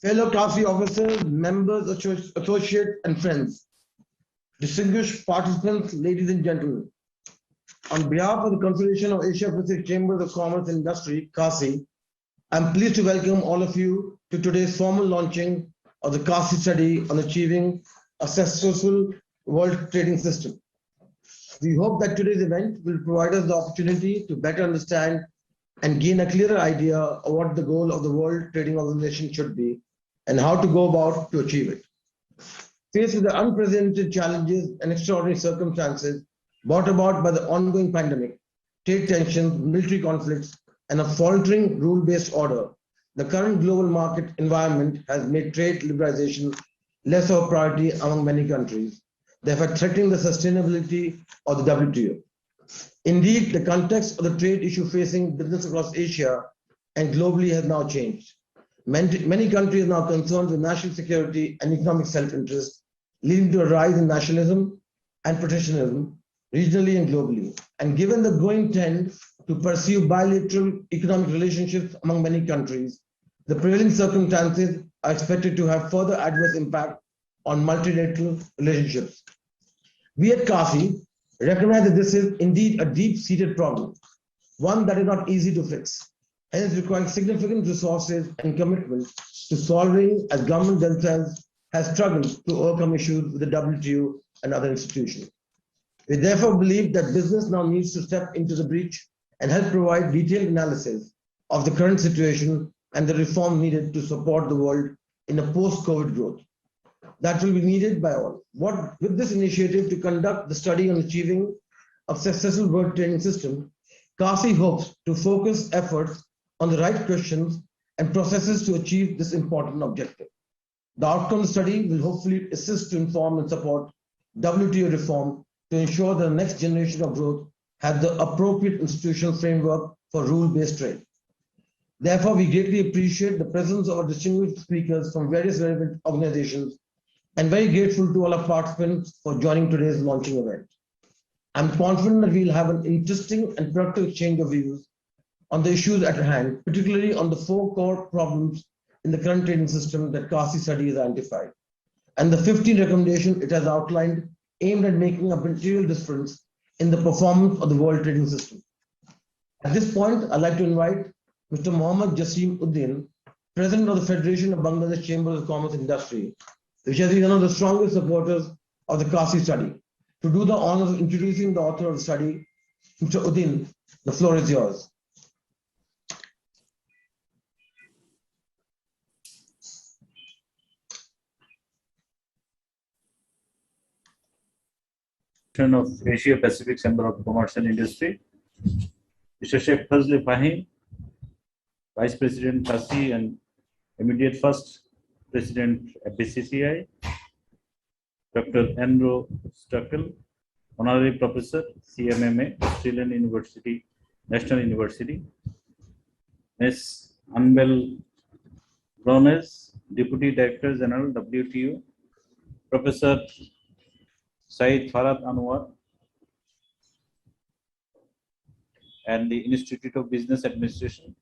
Fellow CACCI officers, members, associates, and friends, distinguished participants, ladies and gentlemen, on behalf of the Confederation of Asia Pacific Chambers of Commerce and Industry, CACCI, I'm pleased to welcome all of you to today's formal launching of the CACCI study on achieving a successful world trading system. We hope that today's event will provide us the opportunity to better understand and gain a clearer idea of what the goal of the World Trading Organization should be and how to go about to achieve it. Faced with the unprecedented challenges and extraordinary circumstances brought about by the ongoing pandemic, trade tensions, military conflicts, and a faltering rule-based order, the current global market environment has made trade liberalization less of a priority among many countries, therefore threatening the sustainability of the WTO. Indeed, the context of the trade issue facing business across Asia and globally has now changed. Many countries are now concerned with national security and economic self-interest, leading to a rise in nationalism and protectionism regionally and globally. And given the growing trend to pursue bilateral economic relationships among many countries, the prevailing circumstances are expected to have further adverse impact on multilateral relationships. We at CACCI recognize that this is indeed a deep-seated problem, one that is not easy to fix, hence requiring significant resources and commitment to solving, as government themselves has struggled to overcome issues with the WTO and other institutions. We therefore believe that business now needs to step into the breach and help provide detailed analysis of the current situation and the reform needed to support the world in a post-COVID growth. That will be needed by all. With this initiative to conduct the study on achieving a successful world trading system, CACCI hopes to focus efforts on the right questions and processes to achieve this important objective. The outcome of the study will hopefully assist to inform and support WTO reform to ensure that the next generation of growth has the appropriate institutional framework for rule-based trade. Therefore, we greatly appreciate the presence of our distinguished speakers from various relevant organizations and very grateful to all our participants for joining today's launching event. I'm confident that we'll have an interesting and productive exchange of views on the issues at hand, particularly on the 4 core problems in the current trading system that CACCI study has identified, and the 15 recommendations it has outlined aimed at making a material difference in the performance of the world trading system. At this point, I'd like to invite Mr. Mohammad Jasim Uddin, President of the Federation of Bangladesh Chambers of Commerce and Industry, which has been one of the strongest supporters of the CACCI study, to do the honors of introducing the author of the study. Mr. Uddin, the floor is yours. Of Asia Pacific Chamber of Commerce and Industry, Mr. Sheikh Fazli Fahim, Vice President CACCI and immediate first President at BCCI, Dr. Andrew Stoeckel, Honorary Professor, CMMA, Australian University, National University, Ms. Anabel, Deputy Director General, WTO, Professor Syed, Ferhat, Anwar, and the Institute of Business Administration,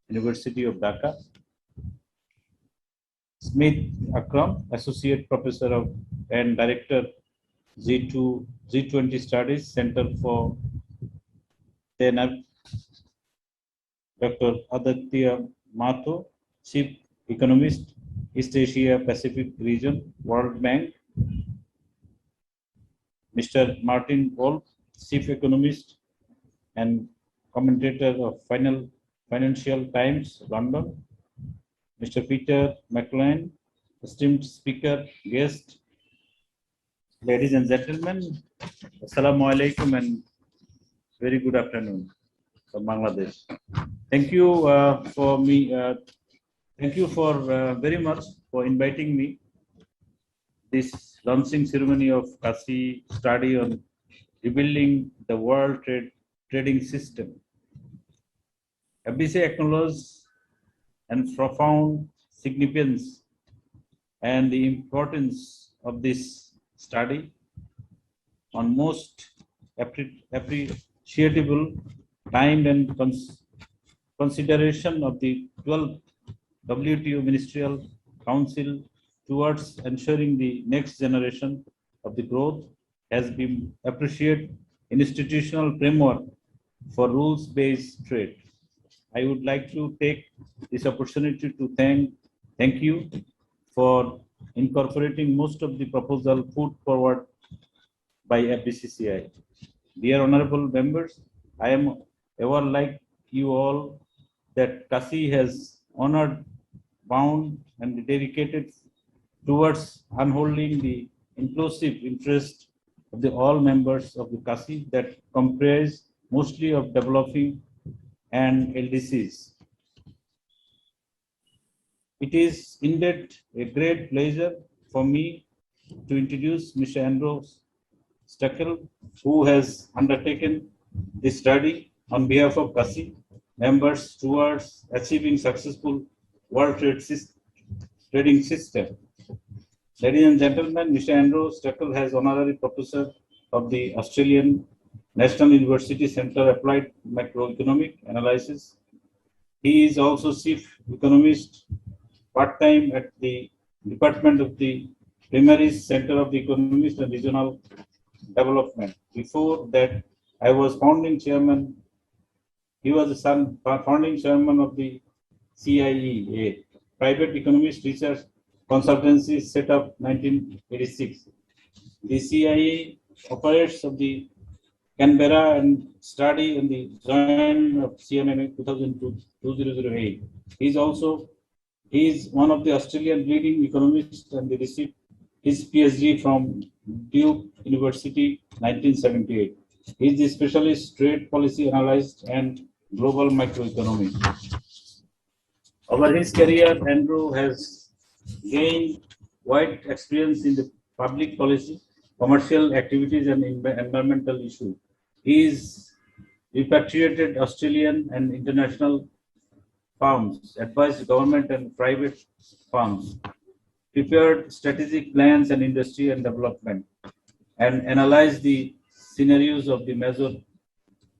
University of Dhaka, Smith Akram, Associate Professor and Director, G20 Studies, Center for TEPAV, Dr. Aditya Mato, Chief Economist, East Asia Pacific Region, World Bank, Mr. Martin Wolf, Chief Economist and commentator of Financial Times, London, Mr. Peter McLean, esteemed speaker, guest, ladies and gentlemen, Assalamu alaikum and very good afternoon from Bangladesh. Thank you very much for inviting me this launching ceremony of CACCI study on rebuilding the world trading system. FBC acknowledges and profound significance and the importance of this study on most appreciable time and consideration of the 12th WTO Ministerial Council towards ensuring the next generation of the growth has been appreciated institutional framework for rules-based trade. I would like to take this opportunity to thank you for incorporating most of the proposal put forward by FBCCI. Dear honorable members, I am ever like you all that CACCI has honored, bound, and dedicated towards unholding the inclusive interest of the all members of the CACCI that comprise mostly of developing and LDCs. It is indeed a great pleasure for me to introduce Mr. Andrew Stoeckel, who has undertaken this study on behalf of CACCI members towards achieving successful world trading system. Ladies and gentlemen, Mr. Andrew Stoeckel has honorary professor of the Australian National University Centre Applied Macroeconomic Analysis. He is also chief economist part-time at the Department of the Primaries Center of the Economies and Regional Development. Before that, I was founding chairman. He was the founding chairman of the CIE, a private economist research consultancy set up 1986. The CIE operates of the Canberra and study in the joint of CMMA 2008. He is one of the Australian leading economists and he received his PhD from Duke University 1978. He is the specialist trade policy analyst and global microeconomy. Over his career, Andrew has gained wide experience in the public policy, commercial activities, and environmental issues. He is repatriated Australian and international firms, advised government and private firms, prepared strategic plans and industry and development, and analyzed the scenarios of the major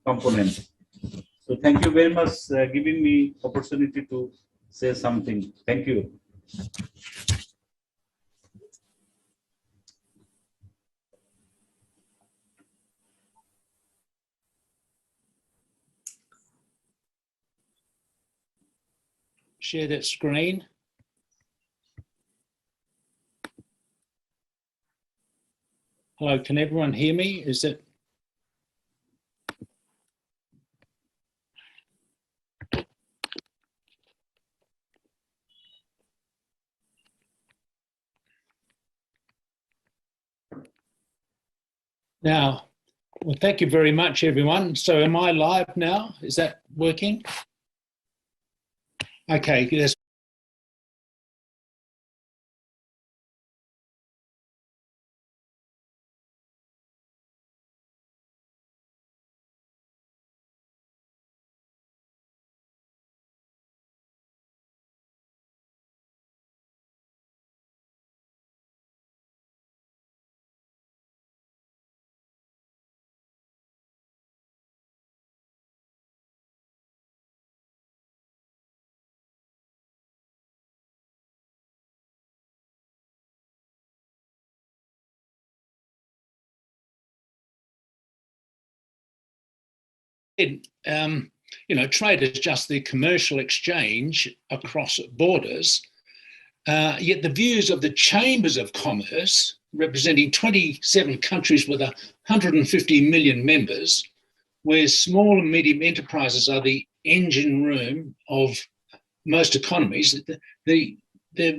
components. So thank you very much for giving me opportunity to say something. Thank you. Share that screen. Hello, can everyone hear me? Is it? Now, well, thank you very much, everyone. So am I live now? Is that working? Okay, yes. Trade is just the commercial exchange across borders, yet the views of the chambers of commerce, representing 27 countries with 150 million members, where small and medium enterprises are the engine room of most economies, the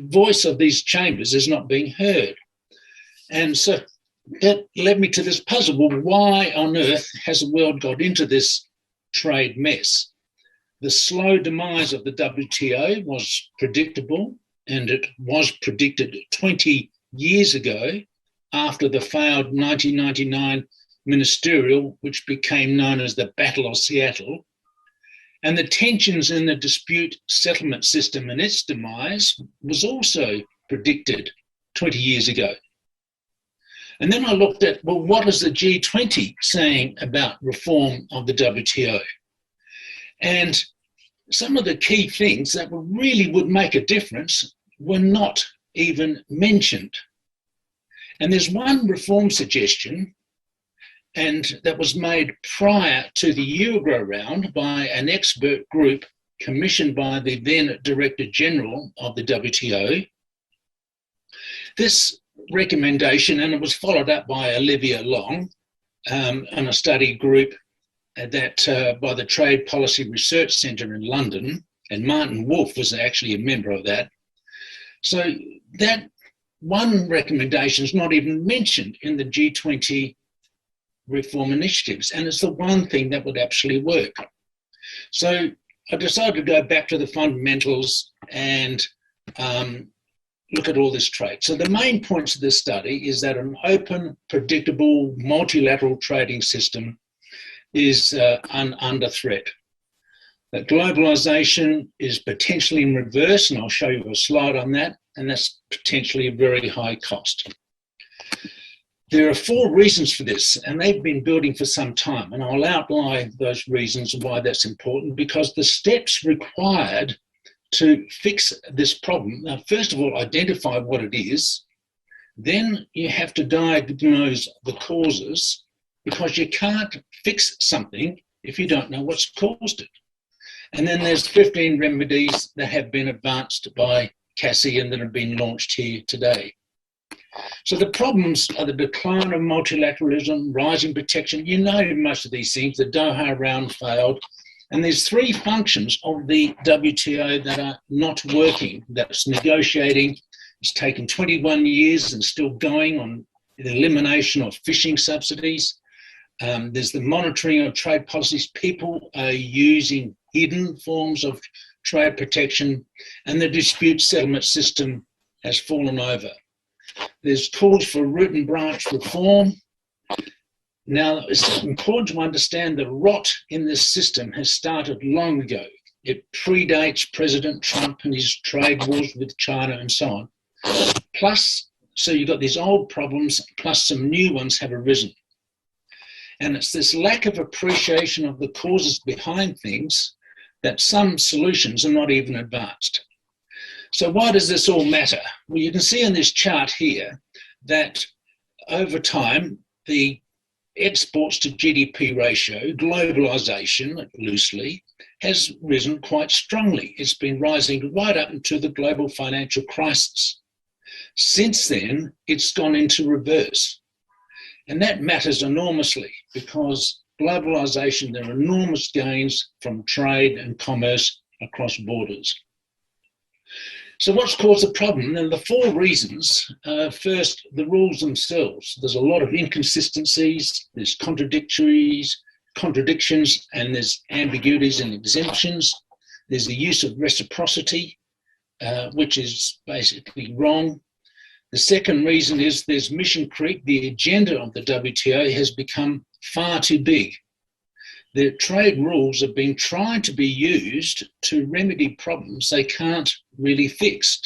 voice of these chambers is not being heard. And so that led me to this puzzle. Well, why on earth has the world got into this trade mess? The slow demise of the WTO was predictable, and it was predicted 20 years ago after the failed 1999 ministerial, which became known as the Battle of Seattle. And the tensions in the dispute settlement system and its demise was also predicted 20 years ago. And then I looked at, well, what is the G20 saying about reform of the WTO? And some of the key things that really would make a difference were not even mentioned. And there's one reform suggestion, and that was made prior to the Uruguay round by an expert group commissioned by the then Director General of the WTO. This recommendation, and it was followed up by Olivia Long and a study group that by the Trade Policy Research Centre in London, and Martin Wolf was actually a member of that. So that one recommendation is not even mentioned in the G20 reform initiatives, and it's the one thing that would actually work. So I decided to go back to the fundamentals and look at all this trade. So the main points of this study is that an open, predictable, multilateral trading system is under threat. That globalization is potentially in reverse, and I'll show you a slide on that, and that's potentially a very high cost. There are 4 reasons for this, and they've been building for some time, and I'll outline those reasons why that's important, because the steps required to fix this problem, now, first of all, identify what it is, then you have to diagnose the causes, because you can't fix something if you don't know what's caused it. And then there's 15 remedies that have been advanced by CACCI and that have been launched here today. So the problems are the decline of multilateralism, rising protection. You know most of these things. The Doha round failed. And there's 3 functions of the WTO that are not working. That's negotiating. It's taken 21 years and still going on the elimination of fishing subsidies. There's the monitoring of trade policies. People are using hidden forms of trade protection, and the dispute settlement system has fallen over. There's calls for root and branch reform. Now, it's important to understand the rot in this system has started long ago. It predates President Trump and his trade wars with China and so on. Plus, so you've got these old problems, plus some new ones have arisen. And it's this lack of appreciation of the causes behind things that some solutions are not even advanced. So why does this all matter? Well, you can see in this chart here that over time, the exports to GDP ratio, globalization loosely, has risen quite strongly. It's been rising right up into the global financial crisis. Since then, it's gone into reverse. And that matters enormously because globalization, there are enormous gains from trade and commerce across borders. So what's caused the problem? And the 4 reasons, first, the rules themselves. There's a lot of inconsistencies, there's contradictions, and there's ambiguities and exemptions. There's the use of reciprocity, which is basically wrong. The second reason is there's mission creep. The agenda of the WTO has become far too big. The trade rules have been trying to be used to remedy problems they can't really fix.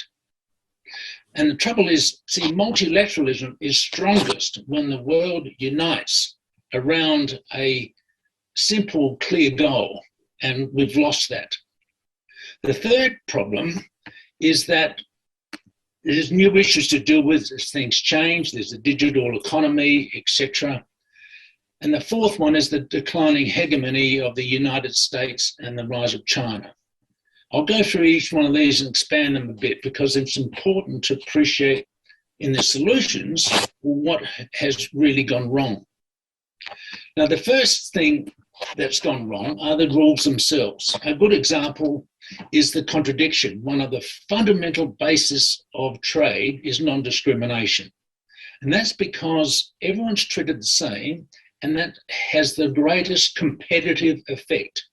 And the trouble is, see, multilateralism is strongest when the world unites around a simple, clear goal, and we've lost that. The third problem is that there's new issues to deal with as things change. There's the digital economy, etc. And the fourth one is the declining hegemony of the United States and the rise of China. I'll go through each one of these and expand them a bit because it's important to appreciate in the solutions what has really gone wrong. Now, the first thing that's gone wrong are the rules themselves. A good example is the contradiction. One of the fundamental bases of trade is non-discrimination. And that's because everyone's treated the same, and that has the greatest competitive effect.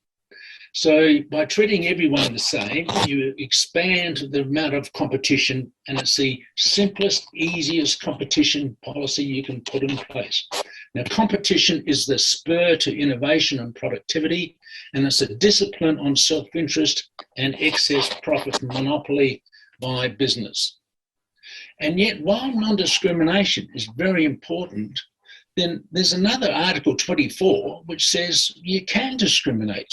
So by treating everyone the same, you expand the amount of competition, and it's the simplest, easiest competition policy you can put in place. Now, competition is the spur to innovation and productivity, and it's a discipline on self-interest and excess profit and monopoly by business. And yet, while non-discrimination is very important, then there's another Article 24 which says you can discriminate.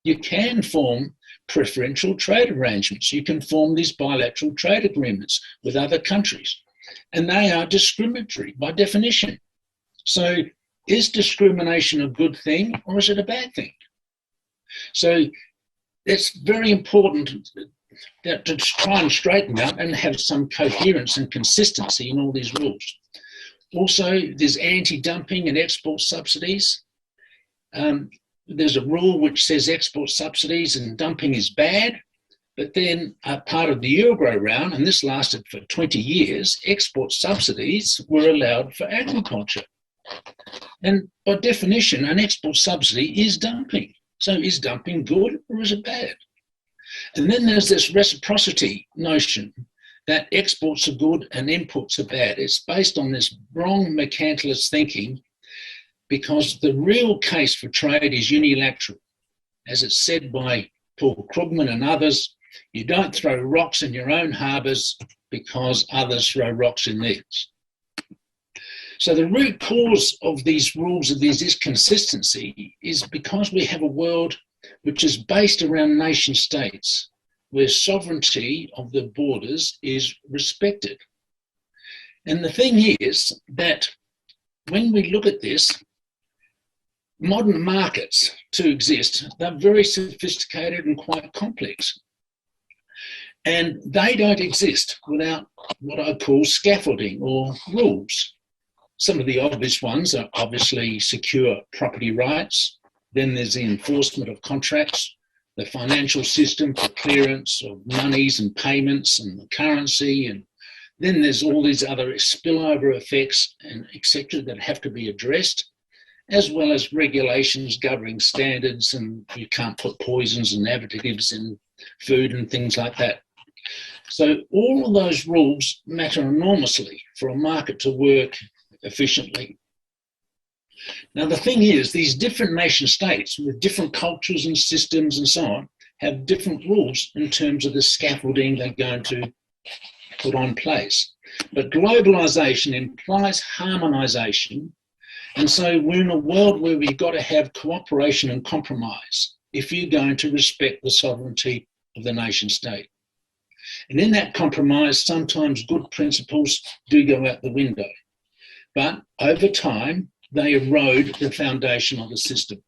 You can form preferential trade arrangements. You can form these bilateral trade agreements with other countries, and they are discriminatory by definition. So is discrimination a good thing or is it a bad thing? So it's very important to try and straighten out and have some coherence and consistency in all these rules. Also, there's anti-dumping and export subsidies. There's a rule which says export subsidies and dumping is bad, but then part of the Uruguay round, and this lasted for 20 years, export subsidies were allowed for agriculture. And by definition, an export subsidy is dumping. So is dumping good or is it bad? And then there's this reciprocity notion that exports are good and imports are bad. It's based on this wrong mercantilist thinking, because the real case for trade is unilateral. As it's said by Paul Krugman and others, you don't throw rocks in your own harbours because others throw rocks in theirs. So the root cause of these rules, of this inconsistency, is because we have a world which is based around nation states, where sovereignty of the borders is respected. And the thing is that when we look at this, modern markets to exist, they're very sophisticated and quite complex. And they don't exist without what I call scaffolding or rules. Some of the obvious ones are obviously secure property rights. Then there's the enforcement of contracts, the financial system for clearance of monies and payments and the currency. And then there's all these other spillover effects and et cetera that have to be addressed, as well as regulations governing standards, and you can't put poisons and additives in food and things like that. So all of those rules matter enormously for a market to work efficiently. Now, the thing is, these different nation states with different cultures and systems and so on have different rules in terms of the scaffolding they're going to put on place. But globalization implies harmonization. And so we're in a world where we've got to have cooperation and compromise if you're going to respect the sovereignty of the nation state. And in that compromise, sometimes good principles do go out the window. But over time, they erode the foundation of the system.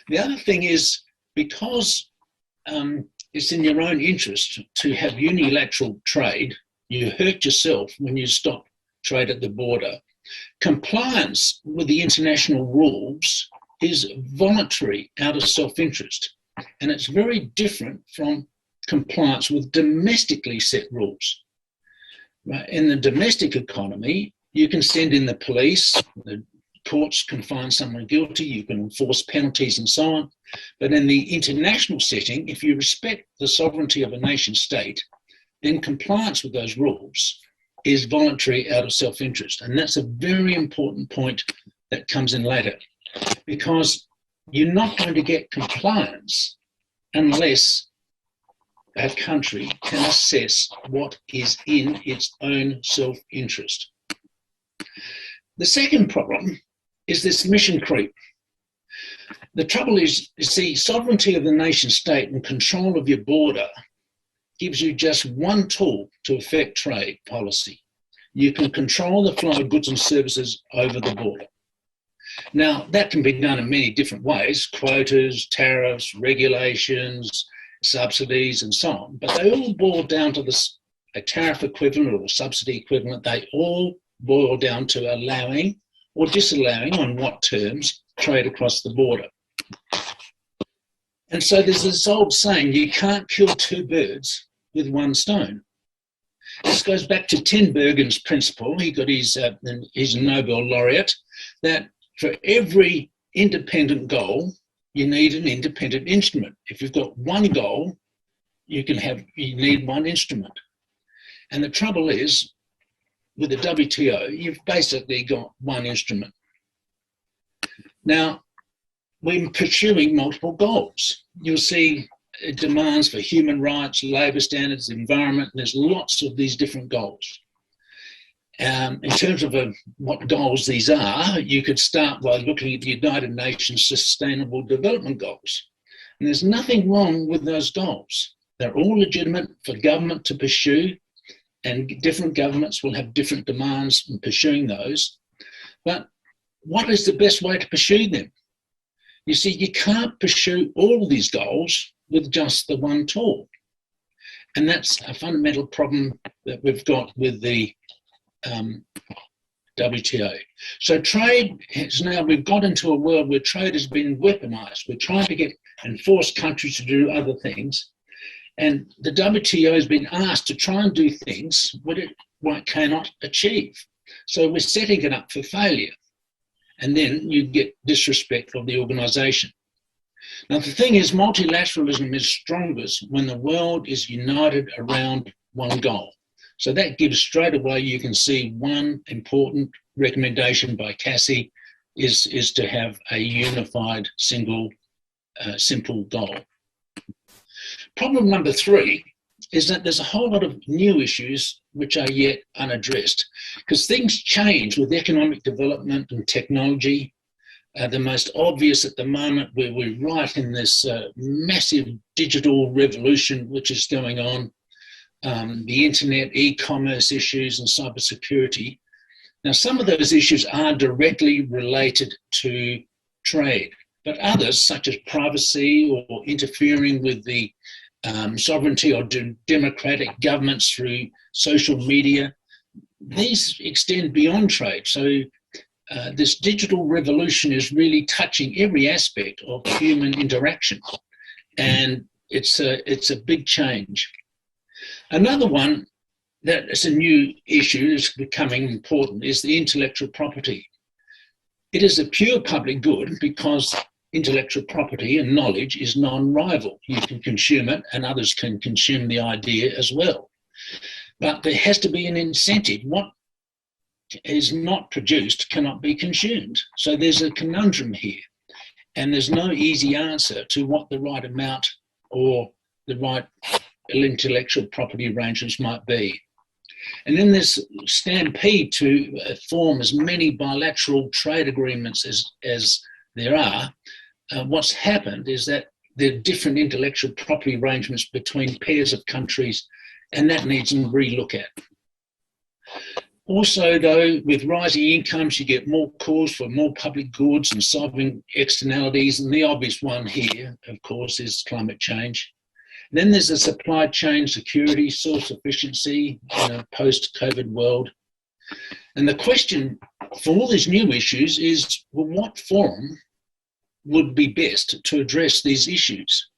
The other thing is, because it's in your own interest to have unilateral trade, you hurt yourself when you stop trade at the border. Compliance with the international rules is voluntary out of self-interest, and it's very different from compliance with domestically set rules. Right? In the domestic economy, you can send in the police, the courts can find someone guilty, you can enforce penalties and so on. But in the international setting, if you respect the sovereignty of a nation state, then compliance with those rules is voluntary out of self-interest. And that's a very important point that comes in later, because you're not going to get compliance unless a country can assess what is in its own self-interest. The second problem is this mission creep. The trouble is, you see, sovereignty of the nation state and control of your border gives you just one tool to affect trade policy. You can control the flow of goods and services over the border. Now, that can be done in many different ways: quotas, tariffs, regulations, subsidies, and so on. But they all boil down to a tariff equivalent or a subsidy equivalent. They all boil down to allowing or disallowing, on what terms, trade across the border. And so there's this old saying, you can't kill two birds with one stone. This goes back to Tinbergen's principle. He got his Nobel laureate, that for every independent goal, you need an independent instrument. If you've got one goal, you need one instrument. And the trouble is, with the WTO, you've basically got one instrument. Now, we're pursuing multiple goals. You'll see demands for human rights, labour standards, environment, and there's lots of these different goals. In terms of what goals these are, you could start by looking at the United Nations Sustainable Development Goals. And there's nothing wrong with those goals. They're all legitimate for government to pursue, and different governments will have different demands in pursuing those. But what is the best way to pursue them? You see, you can't pursue all these goals with just the one tool. And that's a fundamental problem that we've got with the WTO. So trade has now, we've got into a world where trade has been weaponized. We're trying to force countries to do other things. And the WTO has been asked to try and do things what it cannot achieve. So we're setting it up for failure. And then you get disrespect of the organization. Now, the thing is, multilateralism is strongest when the world is united around one goal. So that gives straight away, you can see one important recommendation by CACCI is to have a unified, single, simple goal. Problem number 3 is that there's a whole lot of new issues which are yet unaddressed, because things change with economic development and technology. The most obvious at the moment, where we're right in this massive digital revolution which is going on, the internet, e-commerce issues and cybersecurity. Now, some of those issues are directly related to trade, but others, such as privacy or interfering with the sovereignty or democratic governments through social media, these extend beyond trade. So this digital revolution is really touching every aspect of human interaction, and it's a big change. Another one that is a new issue, is becoming important, is the intellectual property. It is a pure public good because intellectual property and knowledge is non-rival. You can consume it and others can consume the idea as well. But there has to be an incentive. What is not produced cannot be consumed. So there's a conundrum here. And there's no easy answer to what the right amount or the right intellectual property arrangements might be. And in this stampede to form as many bilateral trade agreements as there are, what's happened is that there are different intellectual property arrangements between pairs of countries, and that needs a relook at. Also, though, with rising incomes, you get more calls for more public goods and solving externalities, and the obvious one here, of course, is climate change. And then there's the supply chain security, source efficiency in a post-COVID world. And the question for all these new issues is, well, what forum would be best to address these issues?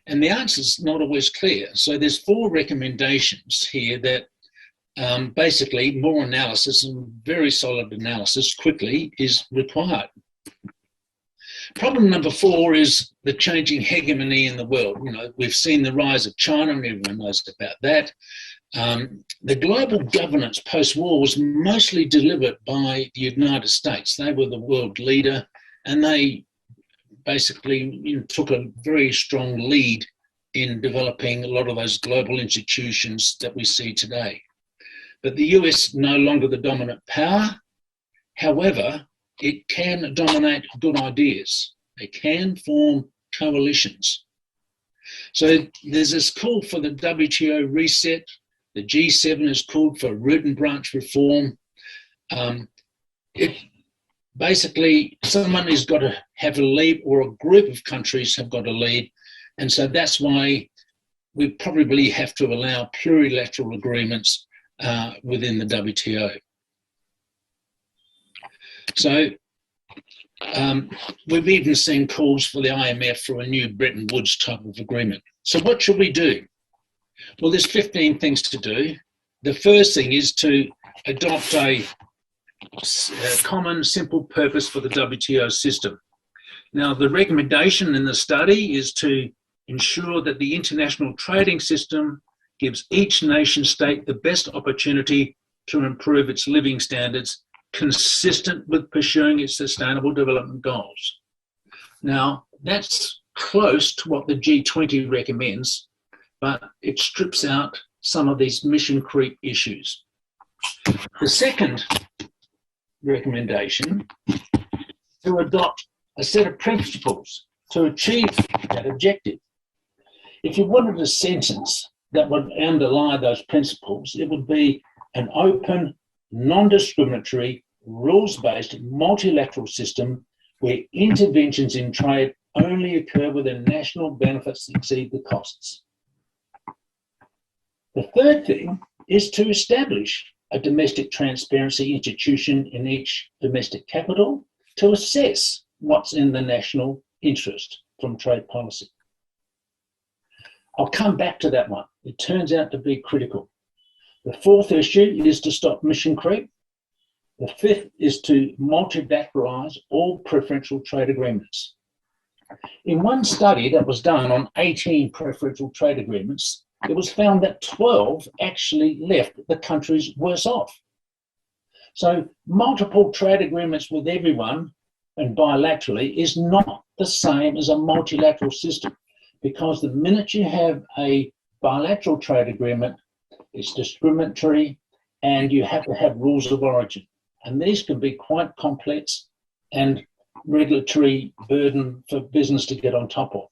And the answer is not always clear. So there's 4 recommendations here that basically more analysis, and very solid analysis quickly, is required. Problem number 4 is the changing hegemony in the world. You know, we've seen the rise of China, and everyone knows about that. The global governance post-war was mostly delivered by the United States. They were the world leader, and they basically took a very strong lead in developing a lot of those global institutions that we see today. But the US no longer the dominant power. However, it can dominate good ideas. It can form coalitions. So there's this call for the WTO reset. The G7 has called for root and branch reform. Basically, someone has got to have a lead, or a group of countries have got to lead. And so that's why we probably have to allow plurilateral agreements within the WTO. So we've even seen calls for the IMF for a new Bretton Woods type of agreement. So what should we do? Well, there's 15 things to do. The first thing is to adopt a common, simple purpose for the WTO system. Now, the recommendation in the study is to ensure that the international trading system gives each nation state the best opportunity to improve its living standards, consistent with pursuing its sustainable development goals. Now, that's close to what the G20 recommends, but it strips out some of these mission creep issues. The second recommendation is to adopt a set of principles to achieve that objective. If you wanted a sentence that would underlie those principles, it would be an open, non-discriminatory, rules-based multilateral system where interventions in trade only occur when national benefits exceed the costs. The third thing is to establish a domestic transparency institution in each domestic capital to assess what's in the national interest from trade policy. I'll come back to that one. It turns out to be critical. The fourth issue is to stop mission creep. The fifth is to multilateralize all preferential trade agreements. In one study that was done on 18 preferential trade agreements, it was found that 12 actually left the countries worse off. So multiple trade agreements with everyone and bilaterally is not the same as a multilateral system, because the minute you have a bilateral trade agreement, it's discriminatory and you have to have rules of origin. And these can be quite complex and regulatory burden for business to get on top of.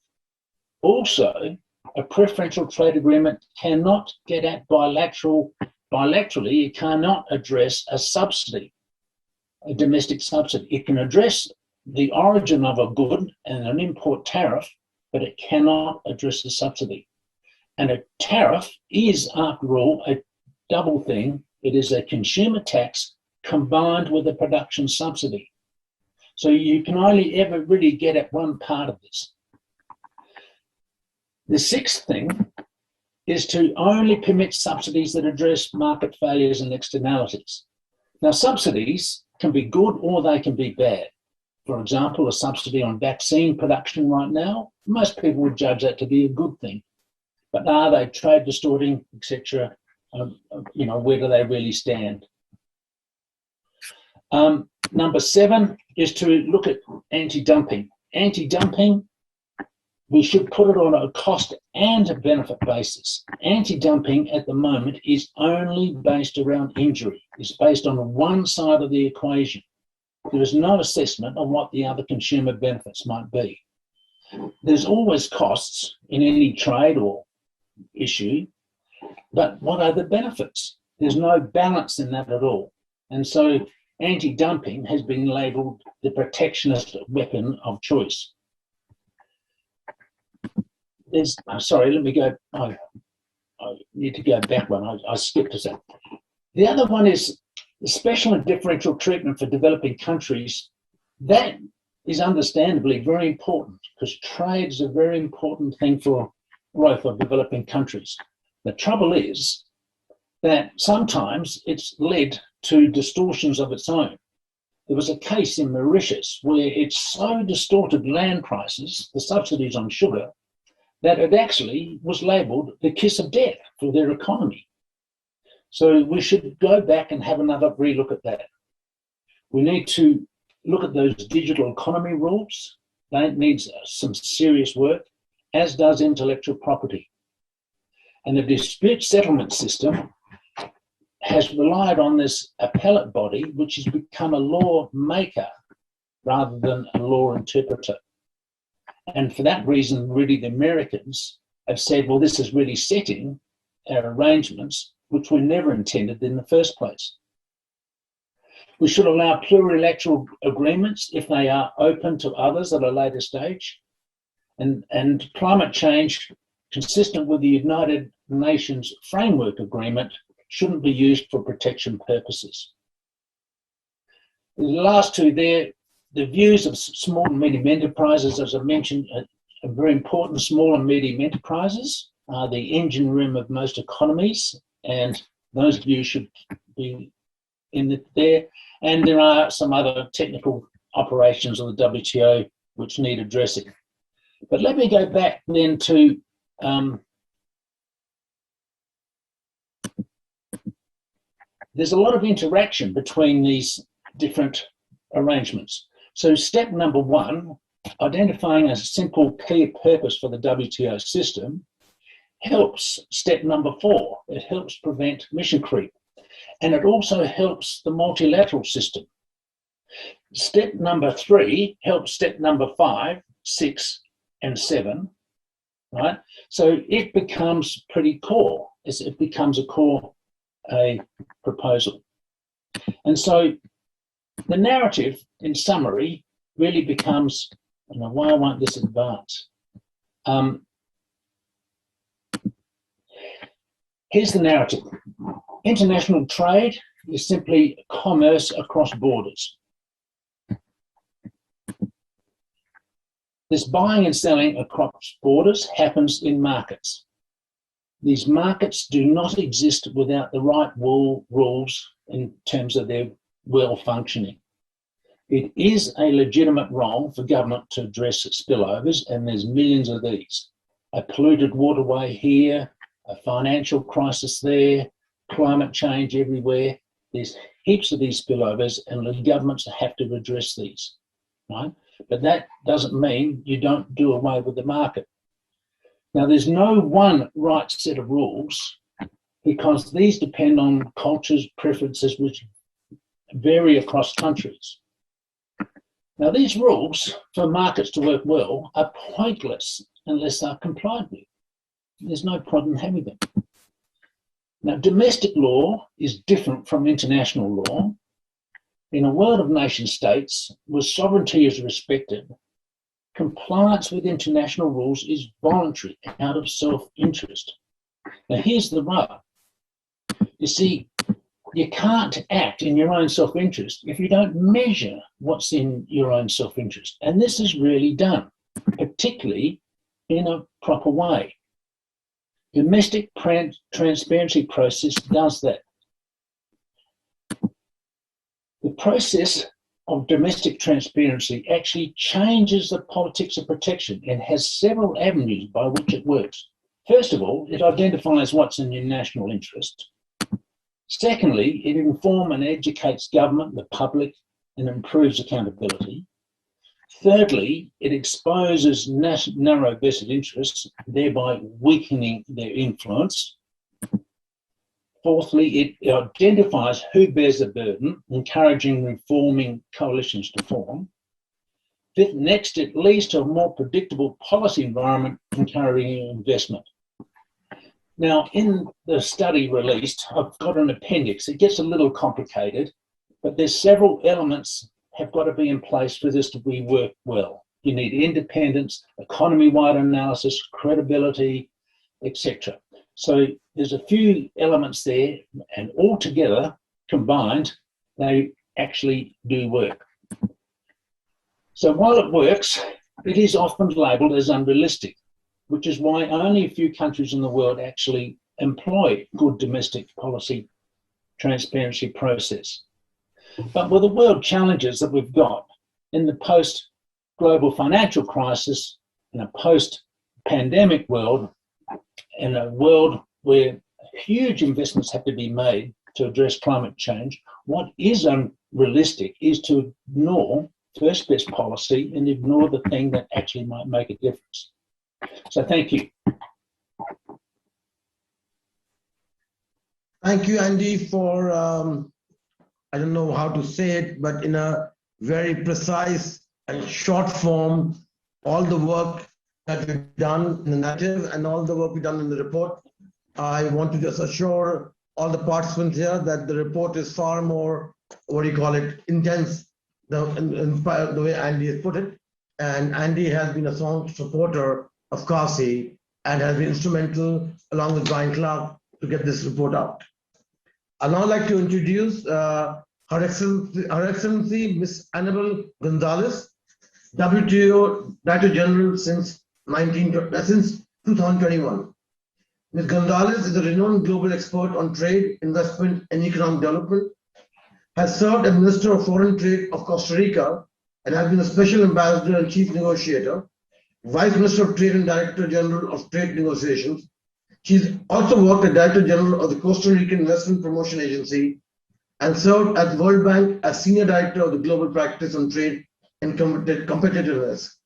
Also, a preferential trade agreement cannot get at bilaterally, it cannot address a subsidy, a domestic subsidy. It can address the origin of a good and an import tariff, but it cannot address the subsidy. And a tariff is, after all, a double thing. It is a consumer tax combined with a production subsidy. So you can only ever really get at one part of this. The sixth thing is to only permit subsidies that address market failures and externalities. Now, subsidies can be good or they can be bad. For example, a subsidy on vaccine production right now, most people would judge that to be a good thing. But are they trade distorting, etc.? Where do they really stand? Number 7 is to look at anti-dumping. Anti-dumping, we should put it on a cost and a benefit basis. Anti-dumping at the moment is only based around injury. It's based on one side of the equation. There is no assessment of what the other consumer benefits might be. There's always costs in any trade or issue, but what are the benefits? There's no balance in that at all. And so anti-dumping has been labelled the protectionist weapon of choice. Sorry, let me go. I need to go back one. I skipped a second. The other one is the special and differential treatment for developing countries. That is understandably very important because trade is a very important thing for growth of developing countries. The trouble is that sometimes it's led to distortions of its own. There was a case in Mauritius where it so distorted land prices, the subsidies on sugar, that it actually was labelled the kiss of death for their economy. So we should go back and have another relook at that. We need to look at those digital economy rules. That needs some serious work, as does intellectual property. And the dispute settlement system has relied on this appellate body, which has become a law maker rather than a law interpreter. And for that reason, really, the Americans have said, well, this is really setting our arrangements, which were never intended in the first place. We should allow plurilateral agreements if they are open to others at a later stage. And climate change, consistent with the United Nations Framework Agreement, shouldn't be used for protection purposes. The last two there, the views of small and medium enterprises, as I mentioned, are very important. Small and medium enterprises are the engine room of most economies, and those views should be in there. And there are some other technical operations of the WTO which need addressing. But let me go back then to there's a lot of interaction between these different arrangements. So step number 1, identifying a simple clear purpose for the WTO system, helps step number 4. It helps prevent mission creep. And it also helps the multilateral system. Step number 3 helps step number 5, 6, and 7, right? So it becomes pretty core. It becomes a core proposal. And so the narrative, in summary, really becomes, I don't know why won't this advance? Here's the narrative. International trade is simply commerce across borders. This buying and selling across borders happens in markets. These markets do not exist without the right rules in terms of their well-functioning. It is a legitimate role for government to address spillovers, and there's millions of these. A polluted waterway here, a financial crisis there, climate change everywhere. There's heaps of these spillovers, and the governments have to address these, right? But that doesn't mean you don't do away with the market. Now, there's no one right set of rules because these depend on cultures, preferences, which vary across countries. Now, these rules for markets to work well are pointless unless they're complied with. There's no point in having them. Now, domestic law is different from international law. In a world of nation states, where sovereignty is respected, compliance with international rules is voluntary, out of self-interest. Now, here's the rub. You see, you can't act in your own self-interest if you don't measure what's in your own self-interest. And this is really done, particularly in a proper way. Domestic transparency process does that. The process of domestic transparency actually changes the politics of protection and has several avenues by which it works. First of all, it identifies what's in your national interest. Secondly, it informs and educates government, the public, and improves accountability. Thirdly, it exposes narrow vested interests, thereby weakening their influence. Fourthly, it identifies who bears the burden, encouraging reforming coalitions to form. Fifth, next, it leads to a more predictable policy environment, encouraging investment. Now, in the study released, I've got an appendix. It gets a little complicated, but there's several elements have got to be in place for this to be work well. You need independence, economy-wide analysis, credibility, etc. So there's a few elements there, and all together, combined, they actually do work. So while it works, it is often labelled as unrealistic, which is why only a few countries in the world actually employ good domestic policy transparency process. But with the world challenges that we've got in the post-global financial crisis, in a post-pandemic world, in a world where huge investments have to be made to address climate change, what is unrealistic is to ignore first best policy and ignore the thing that actually might make a difference. So thank you. Thank you, Andy, for, I don't know how to say it, but in a very precise and short form, all the work that we've done in the narrative and all the work we've done in the report. I want to just assure all the participants here that the report is far more, intense, the way Andy has put it. And Andy has been a strong supporter of CACCI and has been instrumental, along with Brian Clark, to get this report out. I'd now like to introduce Her Excellency Ms. Anabel Gonzales, WTO Director General since 2021. Ms. Gonzales is a renowned global expert on trade, investment, and economic development, has served as Minister of Foreign Trade of Costa Rica, and has been a Special Ambassador and Chief Negotiator, Vice Minister of Trade and Director General of Trade Negotiations. She's also worked as Director General of the Costa Rican Investment Promotion Agency and served at the World Bank as Senior Director of the Global Practice on Trade and Competitiveness,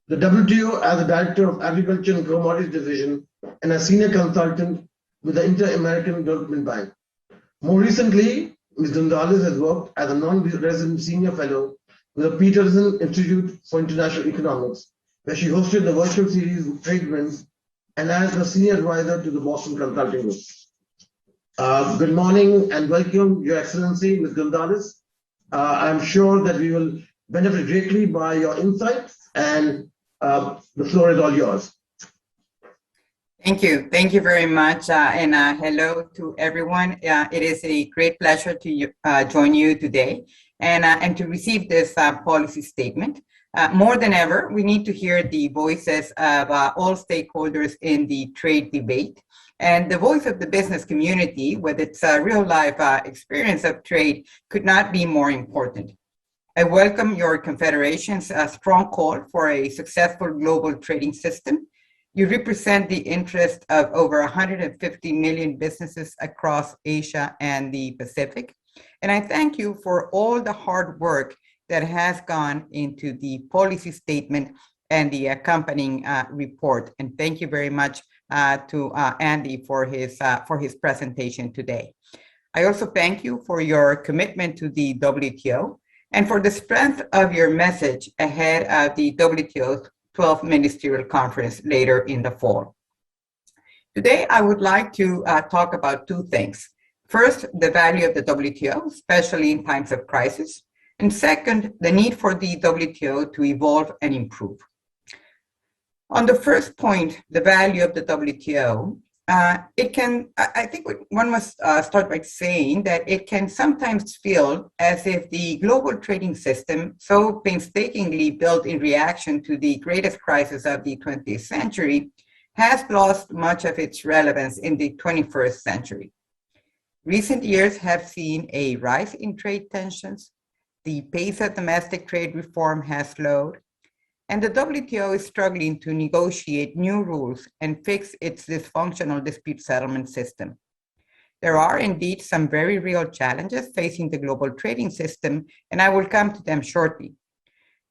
the WTO as the Director of Agriculture and Commodities Division, and a Senior Consultant with the Inter-American Development Bank. More recently, Ms. Gonzales has worked as a non-resident Senior Fellow with the Peterson Institute for International Economics where she hosted the virtual series Trade Winds and as the senior advisor to the Boston Consulting Group. Good morning and welcome, Your Excellency, Ms. Gonzales. I'm sure that we will benefit greatly by your insights, and the floor is all yours. Thank you. Thank you very much. And hello to everyone. It is a great pleasure to join you today and to receive this policy statement. More than ever, we need to hear the voices of all stakeholders in the trade debate. And the voice of the business community, with its real-life experience of trade, could not be more important. I welcome your Confederation's strong call for a successful global trading system. You represent the interest of over 150 million businesses across Asia and the Pacific. And I thank you for all the hard work that has gone into the policy statement and the accompanying report. And thank you very much to Andy for his presentation today. I also thank you for your commitment to the WTO and for the strength of your message ahead of the WTO's 12th Ministerial Conference later in the fall. Today, I would like to talk about two things. First, the value of the WTO, especially in times of crisis. And second, the need for the WTO to evolve and improve. On the first point, the value of the WTO, I think one must start by saying that it can sometimes feel as if the global trading system, so painstakingly built in reaction to the greatest crisis of the 20th century, has lost much of its relevance in the 21st century. Recent years have seen a rise in trade tensions, the pace of domestic trade reform has slowed, and the WTO is struggling to negotiate new rules and fix its dysfunctional dispute settlement system. There are indeed some very real challenges facing the global trading system, and I will come to them shortly.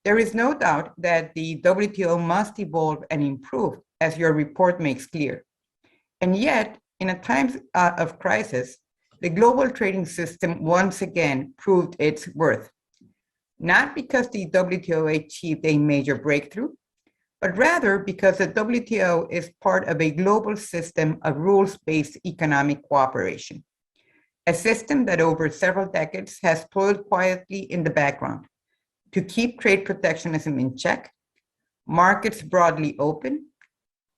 There is no doubt that the WTO must evolve and improve, as your report makes clear. And yet, in a time of crisis, the global trading system once again proved its worth. Not because the WTO achieved a major breakthrough, but rather because the WTO is part of a global system of rules-based economic cooperation, a system that over several decades has toiled quietly in the background to keep trade protectionism in check, markets broadly open,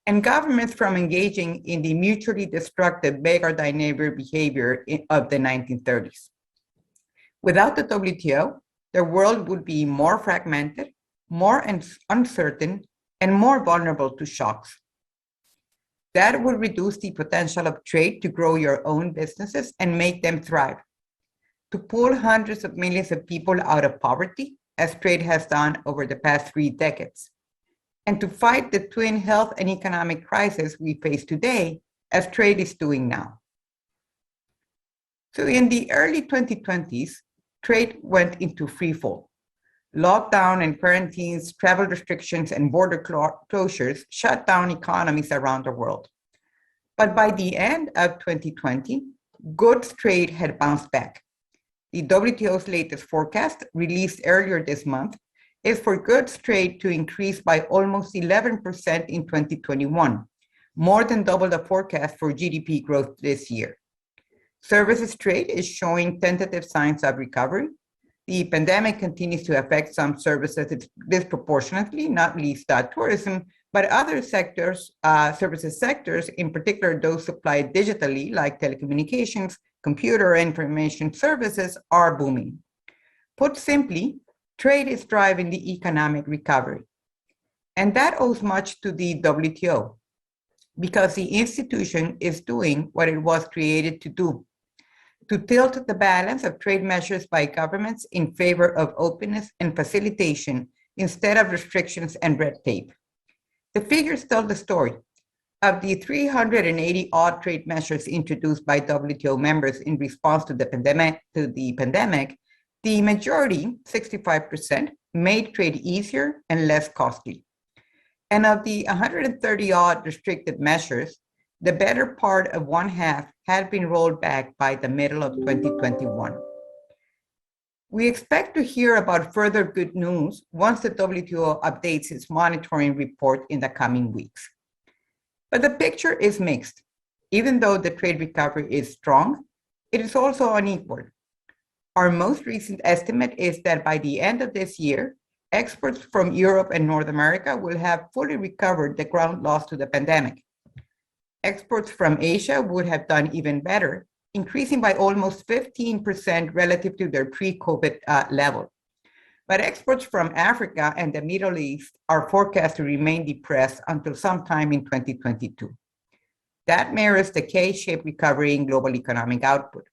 and governments from engaging in the mutually destructive beggar-thy-neighbor behavior of the 1930s. Without the WTO, the world would be more fragmented, more uncertain, and more vulnerable to shocks. That would reduce the potential of trade to grow your own businesses and make them thrive, to pull hundreds of millions of people out of poverty, as trade has done over the past 3 decades, and to fight the twin health and economic crisis we face today, as trade is doing now. So in the early 2020s, trade went into freefall. Lockdown and quarantines, travel restrictions, and border closures shut down economies around the world. But by the end of 2020, goods trade had bounced back. The WTO's latest forecast, released earlier this month, is for goods trade to increase by almost 11% in 2021, more than double the forecast for GDP growth this year. Services trade is showing tentative signs of recovery. The pandemic continues to affect some services disproportionately, not least tourism, but other sectors, services sectors, in particular those supplied digitally, like telecommunications, computer information services, are booming. Put simply, trade is driving the economic recovery. And that owes much to the WTO, because the institution is doing what it was created to do, to tilt the balance of trade measures by governments in favor of openness and facilitation instead of restrictions and red tape. The figures tell the story. Of the 380 odd trade measures introduced by WTO members in response to the pandemic, the majority, 65%, made trade easier and less costly. And of the 130 odd restrictive measures, the better part of one half had been rolled back by the middle of 2021. We expect to hear about further good news once the WTO updates its monitoring report in the coming weeks. But the picture is mixed. Even though the trade recovery is strong, it is also unequal. Our most recent estimate is that by the end of this year, exports from Europe and North America will have fully recovered the ground lost to the pandemic. Exports from Asia would have done even better, increasing by almost 15% relative to their pre-COVID level. But exports from Africa and the Middle East are forecast to remain depressed until sometime in 2022. That mirrors the K-shaped recovery in global economic output.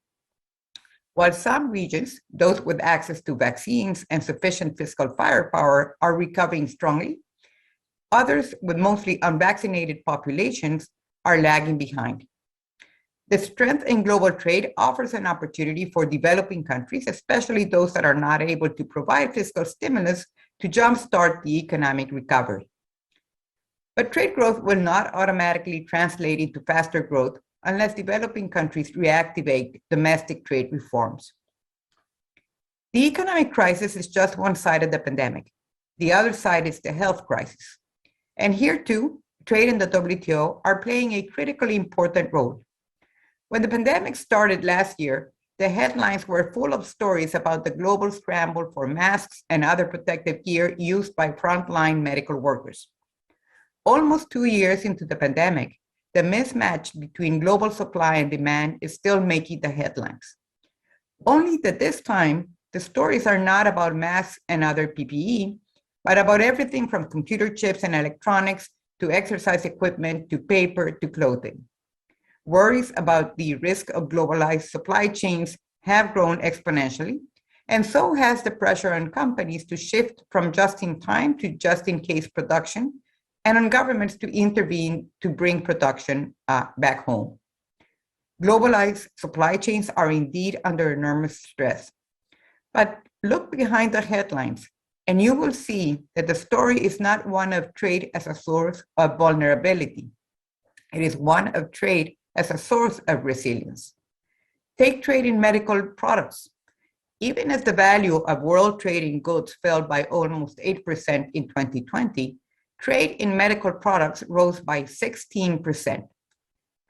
While some regions, those with access to vaccines and sufficient fiscal firepower, are recovering strongly, others with mostly unvaccinated populations are lagging behind. The strength in global trade offers an opportunity for developing countries, especially those that are not able to provide fiscal stimulus, to jumpstart the economic recovery. But trade growth will not automatically translate into faster growth unless developing countries reactivate domestic trade reforms. The economic crisis is just one side of the pandemic. The other side is the health crisis. And here too, trade and the WTO are playing a critically important role. When the pandemic started last year, the headlines were full of stories about the global scramble for masks and other protective gear used by frontline medical workers. Almost 2 years into the pandemic, the mismatch between global supply and demand is still making the headlines. Only that this time, the stories are not about masks and other PPE, but about everything from computer chips and electronics to exercise equipment to paper to clothing. Worries about the risk of globalized supply chains have grown exponentially, and so has the pressure on companies to shift from just-in-time to just-in-case production, and on governments to intervene to bring production back home. Globalized supply chains are indeed under enormous stress. But look behind the headlines, and you will see that the story is not one of trade as a source of vulnerability. It is one of trade as a source of resilience. Take trade in medical products. Even as the value of world trade in goods fell by almost 8% in 2020, trade in medical products rose by 16%.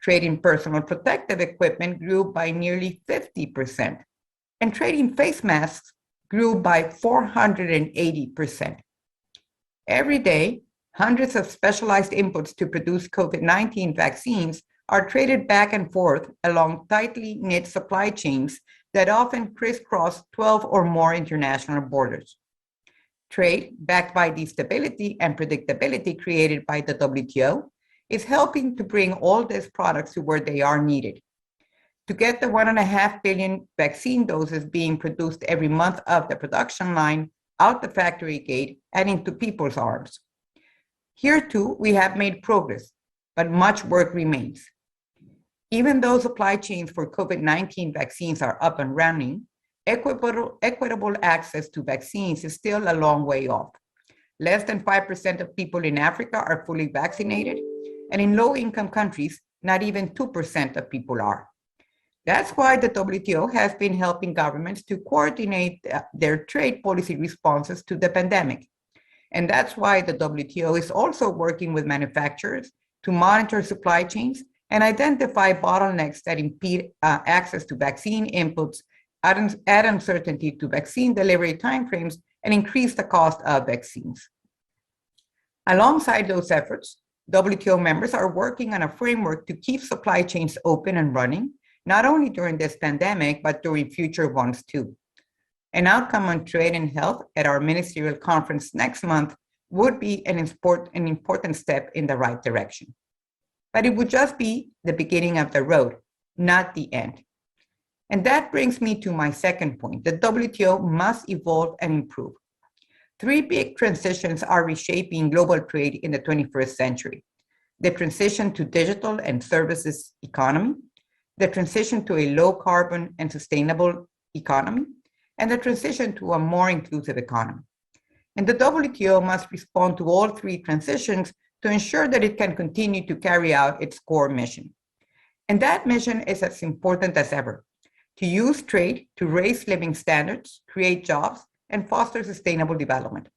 Trade in personal protective equipment grew by nearly 50%, and trade in face masks grew by 480%. Every day, hundreds of specialized inputs to produce COVID-19 vaccines are traded back and forth along tightly knit supply chains that often crisscross 12 or more international borders. Trade, backed by the stability and predictability created by the WTO, is helping to bring all these products to where they are needed. To get the 1.5 billion vaccine doses being produced every month of the production line out the factory gate and into people's arms. Here too, we have made progress, but much work remains. Even though supply chains for COVID-19 vaccines are up and running, equitable access to vaccines is still a long way off. Less than 5% of people in Africa are fully vaccinated, and in low-income countries, not even 2% of people are. That's why the WTO has been helping governments to coordinate their trade policy responses to the pandemic. And that's why the WTO is also working with manufacturers to monitor supply chains and identify bottlenecks that impede access to vaccine inputs, add uncertainty to vaccine delivery timeframes, and increase the cost of vaccines. Alongside those efforts, WTO members are working on a framework to keep supply chains open and running, not only during this pandemic, but during future ones too. An outcome on trade and health at our ministerial conference next month would be an important step in the right direction. But it would just be the beginning of the road, not the end. And that brings me to my second point. The WTO must evolve and improve. 3 big transitions are reshaping global trade in the 21st century. The transition to digital and services economy, the transition to a low carbon and sustainable economy, and the transition to a more inclusive economy. And the WTO must respond to all 3 transitions to ensure that it can continue to carry out its core mission. And that mission is as important as ever. to use trade to raise living standards, create jobs, and foster sustainable development.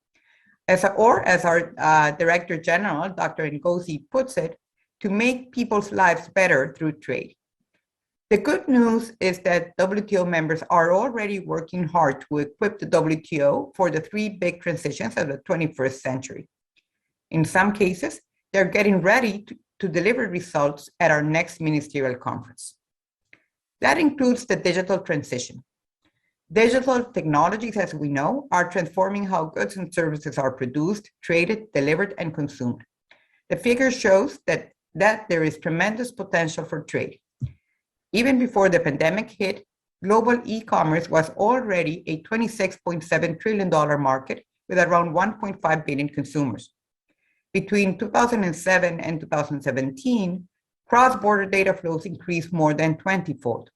As our Director General, Dr. Ngozi, puts it, to make people's lives better through trade. The good news is that WTO members are already working hard to equip the WTO for the three big transitions of the 21st century. In some cases, they're getting ready to deliver results at our next ministerial conference. That includes the digital transition. Digital technologies, as we know, are transforming how goods and services are produced, traded, delivered, and consumed. The figure shows that there is tremendous potential for trade. Even before the pandemic hit, global e-commerce was already a $26.7 trillion market with around 1.5 billion consumers. Between 2007 and 2017, cross-border data flows increased more than 20-fold.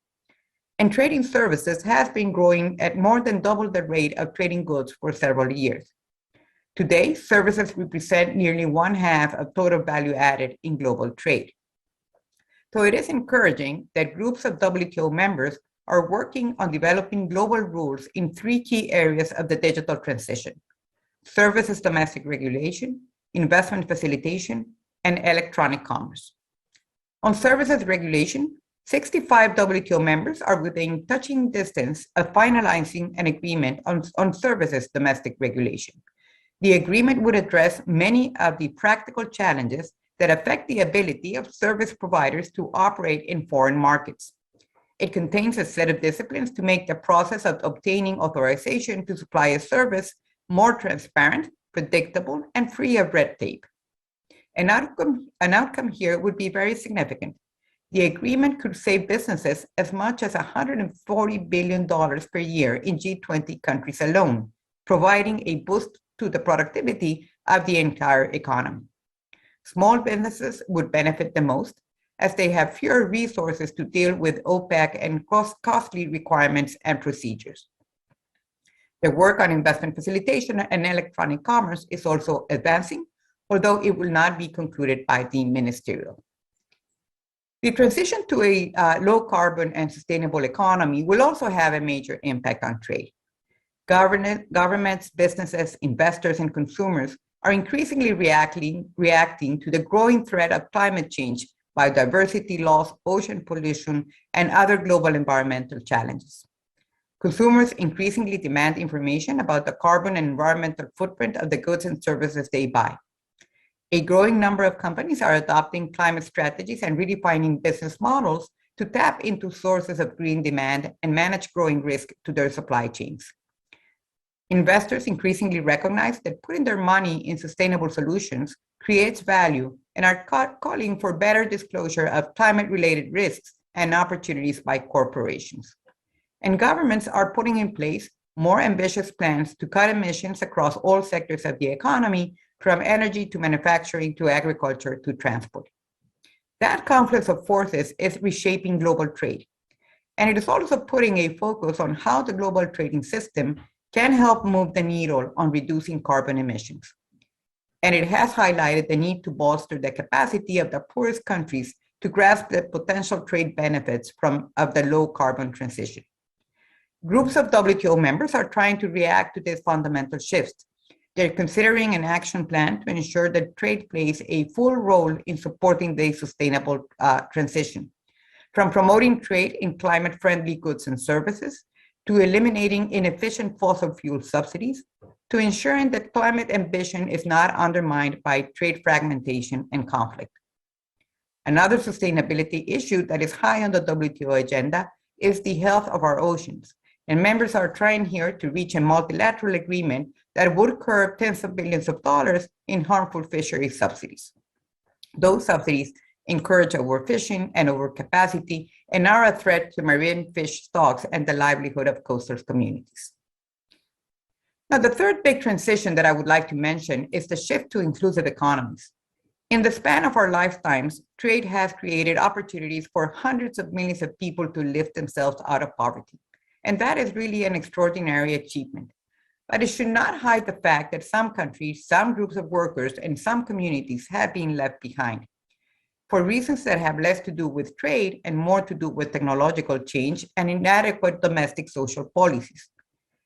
And trading services has been growing at more than double the rate of trading goods for several years. Today, services represent nearly 1/2 of total value added in global trade. So it is encouraging that groups of WTO members are working on developing global rules in three key areas of the digital transition: services domestic regulation, investment facilitation, and electronic commerce. On services regulation, 65 WTO members are within touching distance of finalizing an agreement on services domestic regulation. The agreement would address many of the practical challenges that affect the ability of service providers to operate in foreign markets. It contains a set of disciplines to make the process of obtaining authorization to supply a service more transparent, predictable, and free of red tape. An outcome here would be very significant. The agreement could save businesses as much as $140 billion per year in G20 countries alone, providing a boost to the productivity of the entire economy. Small businesses would benefit the most, as they have fewer resources to deal with opaque and costly requirements and procedures. The work on investment facilitation and electronic commerce is also advancing, although it will not be concluded by the ministerial. The transition to a low carbon and sustainable economy will also have a major impact on trade. Governments, businesses, investors, and consumers are increasingly reacting to the growing threat of climate change, biodiversity loss, ocean pollution, and other global environmental challenges. Consumers increasingly demand information about the carbon and environmental footprint of the goods and services they buy. A growing number of companies are adopting climate strategies and redefining business models to tap into sources of green demand and manage growing risk to their supply chains. Investors increasingly recognize that putting their money in sustainable solutions creates value and are calling for better disclosure of climate-related risks and opportunities by corporations. And governments are putting in place more ambitious plans to cut emissions across all sectors of the economy, from energy to manufacturing to agriculture to transport. That confluence of forces is reshaping global trade. And it is also putting a focus on how the global trading system can help move the needle on reducing carbon emissions. And it has highlighted the need to bolster the capacity of the poorest countries to grasp the potential trade benefits of the low carbon transition. Groups of WTO members are trying to react to this fundamental shift. They're considering an action plan to ensure that trade plays a full role in supporting the sustainable transition, from promoting trade in climate-friendly goods and services, to eliminating inefficient fossil fuel subsidies, to ensuring that climate ambition is not undermined by trade fragmentation and conflict. Another sustainability issue that is high on the WTO agenda is the health of our oceans, and members are trying here to reach a multilateral agreement that would curb tens of billions of dollars in harmful fishery subsidies. Those subsidies encourage overfishing and overcapacity and are a threat to marine fish stocks and the livelihood of coastal communities. Now, the third big transition that I would like to mention is the shift to inclusive economies. In the span of our lifetimes, trade has created opportunities for hundreds of millions of people to lift themselves out of poverty. And that is really an extraordinary achievement. But it should not hide the fact that some countries, some groups of workers, and some communities have been left behind. for reasons that have less to do with trade and more to do with technological change and inadequate domestic social policies.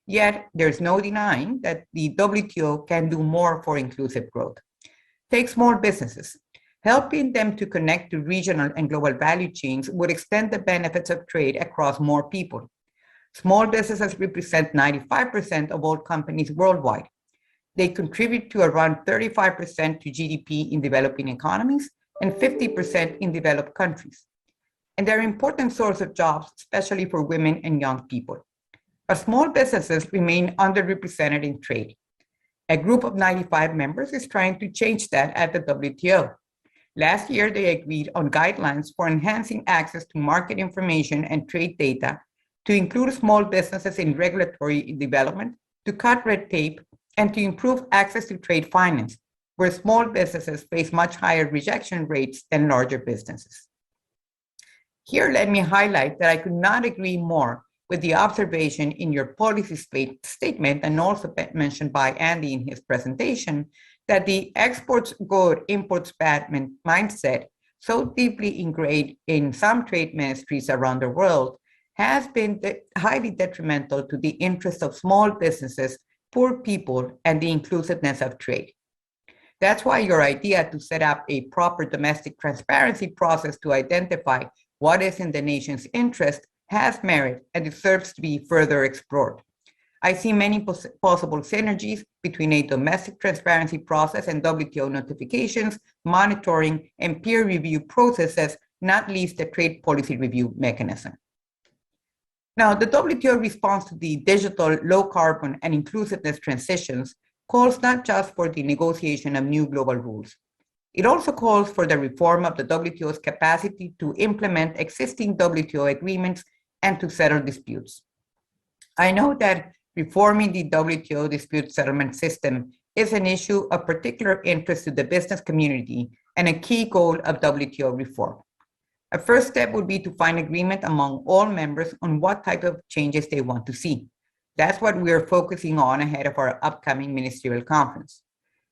Yet, there's no denying that the WTO can do more for inclusive growth. Take small businesses. Helping them to connect to regional and global value chains would extend the benefits of trade across more people. Small businesses represent 95% of all companies worldwide. They contribute to around 35% to GDP in developing economies and 50% in developed countries. And they're an important source of jobs, especially for women and young people. But small businesses remain underrepresented in trade. A group of 95 members is trying to change that at the WTO. Last year, they agreed on guidelines for enhancing access to market information and trade data to include small businesses in regulatory development, to cut red tape, and to improve access to trade finance, where small businesses face much higher rejection rates than larger businesses. Here, let me highlight that I could not agree more with the observation in your policy statement and also mentioned by Andy in his presentation, that the exports good, imports bad mindset, so deeply ingrained in some trade ministries around the world, has been highly detrimental to the interests of small businesses, poor people, and the inclusiveness of trade. That's why your idea to set up a proper domestic transparency process to identify what is in the nation's interest has merit and deserves to be further explored. I see many possible synergies between a domestic transparency process and WTO notifications, monitoring, and peer review processes, not least the trade policy review mechanism. Now, the WTO response to the digital, low carbon, and inclusiveness transitions calls not just for the negotiation of new global rules. It also calls for the reform of the WTO's capacity to implement existing WTO agreements and to settle disputes. I know that reforming the WTO dispute settlement system is an issue of particular interest to the business community and a key goal of WTO reform. A first step would be to find agreement among all members on what type of changes they want to see. That's what we are focusing on ahead of our upcoming ministerial conference.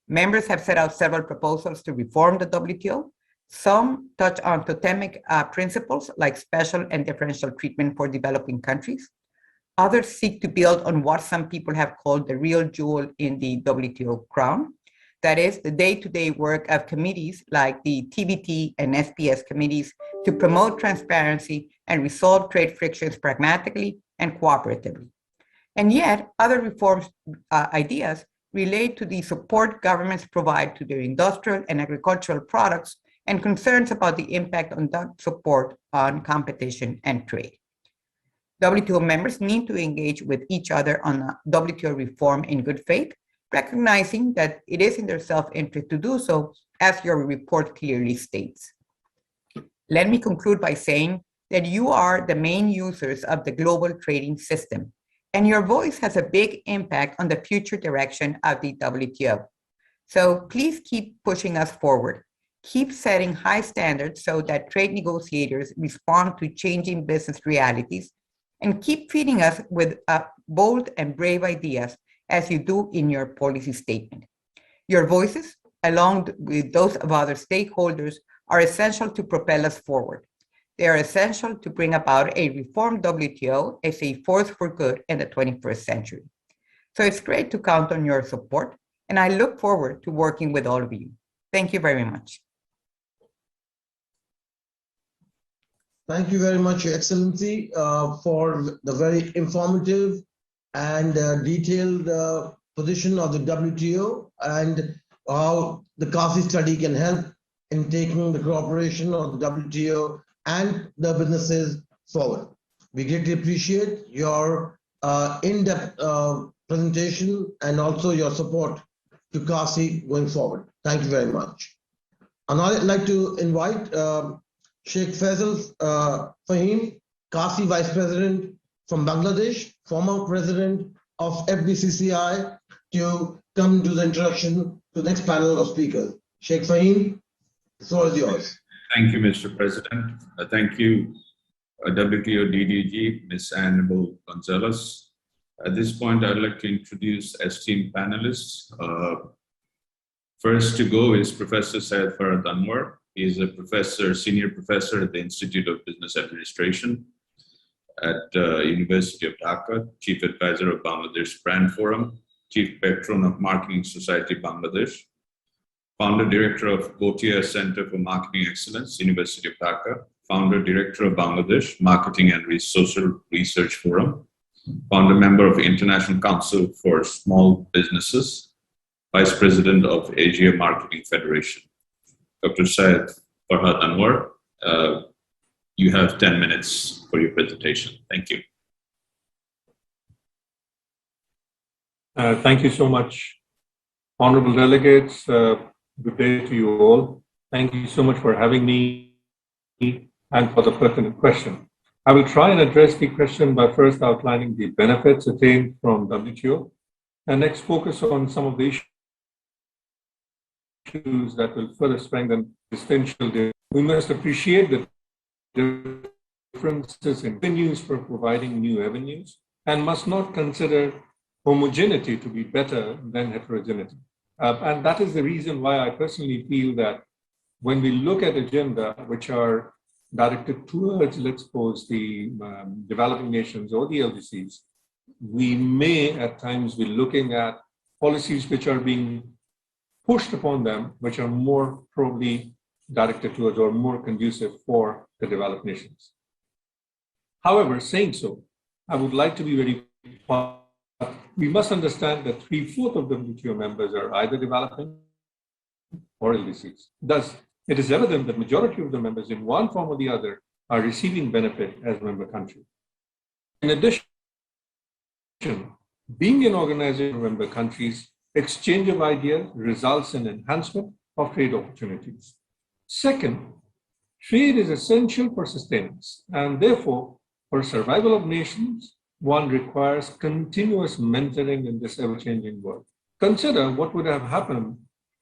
Members have set out several proposals to reform the WTO. Some touch on totemic principles like special and differential treatment for developing countries. Others seek to build on what some people have called the real jewel in the WTO crown. That is, the day-to-day work of committees like the TBT and SPS committees to promote transparency and resolve trade frictions pragmatically and cooperatively. And yet, other reform ideas relate to the support governments provide to their industrial and agricultural products and concerns about the impact on that support on competition and trade. WTO members need to engage with each other on WTO reform in good faith, recognizing that it is in their self-interest to do so, as your report clearly states. Let me conclude by saying that you are the main users of the global trading system, and your voice has a big impact on the future direction of the WTO. So please keep pushing us forward. Keep setting high standards so that trade negotiators respond to changing business realities, and keep feeding us with bold and brave ideas as you do in your policy statement. Your voices, along with those of other stakeholders, are essential to propel us forward. They are essential to bring about a reformed WTO as a force for good in the 21st century. So it's great to count on your support, and I look forward to working with all of you. Thank you very much. Thank you very much, Your Excellency, for the very informative and detailed position of the WTO and how the CACCI study can help in taking the cooperation of the WTO and the businesses forward. We greatly appreciate your in-depth presentation and also your support to CACCI going forward. Thank you very much. And I'd like to invite Sheikh Faisal Fahim, CACCI Vice President from Bangladesh, former President of FBCCI, to come to the introduction to the next panel of speakers. Sheikh Fahim, the floor is yours. Thank you, Mr. President. Thank you, WTO DDG, Ms. Anabel Gonzales. At this point, I'd like to introduce esteemed panelists. First to go is Professor Syed Ferhat Anwar, He is a professor, senior professor at the Institute of Business Administration at University of Dhaka, chief advisor of Bangladesh Brand Forum, chief patron of Marketing Society Bangladesh, founder director of Bhotia Center for Marketing Excellence, University of Dhaka, founder director of Bangladesh Marketing and Social Research Forum, founder member of International Council for Small Businesses, vice president of Asia Marketing Federation. Dr. Syed Ferhat Anwar, you have 10 minutes for your presentation. Thank you. Thank you so much, honorable delegates. Good day to you all. Thank you so much for having me and for the pertinent question. I will try and address the question by first outlining the benefits attained from WTO and next focus on some of the issues that will further strengthen distinction. We must appreciate the differences in venues for providing new avenues and must not consider homogeneity to be better than heterogeneity. And that is the reason why I personally feel that when we look at agenda which are directed towards, let's suppose, the developing nations or the LDCs, we may at times be looking at policies which are being pushed upon them, which are more probably directed towards or more conducive for the developed nations. However, saying so, I would like to be very clear. We must understand that 3/4 of WTO members are either developing or LDCs. Thus, it is evident that majority of the members in one form or the other are receiving benefit as member country. In addition, being an organization of member countries, exchange of ideas results in enhancement of trade opportunities. Second, trade is essential for sustenance, and therefore, for survival of nations, one requires continuous mentoring in this ever-changing world. Consider what would have happened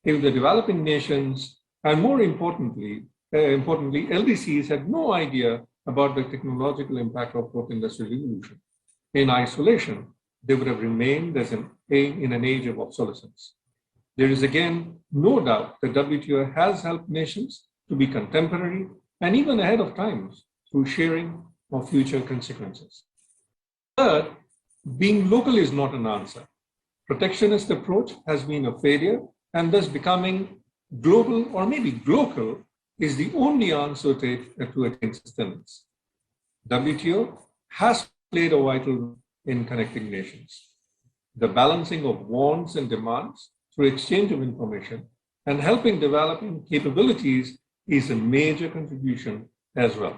if the developing nations, and more importantly, LDCs had no idea about the technological impact of fourth industrial revolution. In isolation, they would have remained as in an age of obsolescence. There is again no doubt that WTO has helped nations to be contemporary and even ahead of times through sharing of future consequences. Third, being local is not an answer. Protectionist approach has been a failure, and thus becoming global or maybe glocal is the only answer to attain sustenance. WTO has played a vital role in connecting nations. The balancing of wants and demands through exchange of information and helping developing capabilities is a major contribution as well.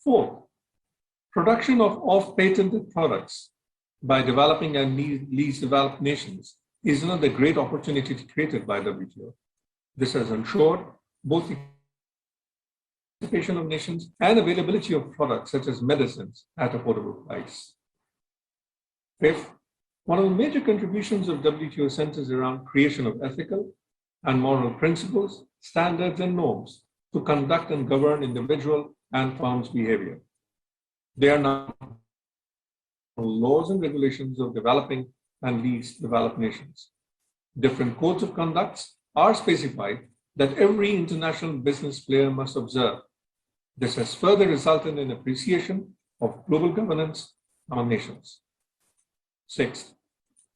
Fourth, production of off-patented products by developing and least developed nations is another great opportunity created by WTO. This has ensured both the participation of nations and availability of products such as medicines at affordable price. Fifth, one of the major contributions of WTO centers around creation of ethical and moral principles, standards, and norms to conduct and govern individual and firms' behavior. They are now laws and regulations of developing and least developed nations. Different codes of conduct are specified that every international business player must observe. This has further resulted in appreciation of global governance on nations. Sixth,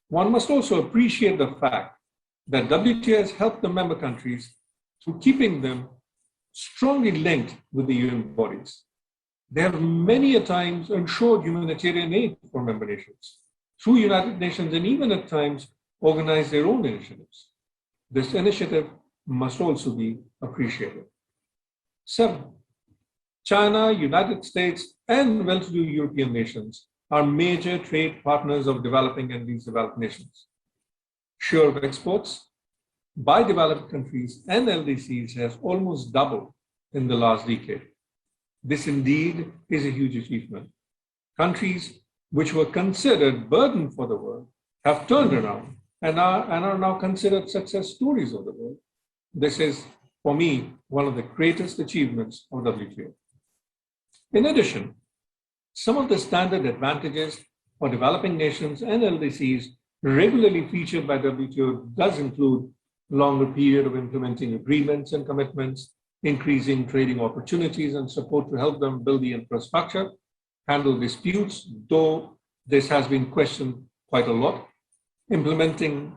one must also appreciate the fact that WTO has helped the member countries through keeping them strongly linked with the UN bodies. They have many a times ensured humanitarian aid for member nations through United Nations and even at times organized their own initiatives. This initiative must also be appreciated. 7. China, United States, and well-to-do European nations are major trade partners of developing and least developed nations. Share of exports by developed countries and LDCs has almost doubled in the last decade. This indeed is a huge achievement. Countries which were considered burden for the world have turned around and are now considered success stories of the world. This is, for me, one of the greatest achievements of WTO. In addition, some of the standard advantages for developing nations and LDCs regularly featured by WTO does include longer period of implementing agreements and commitments, increasing trading opportunities and support to help them build the infrastructure, handle disputes, though this has been questioned quite a lot, implementing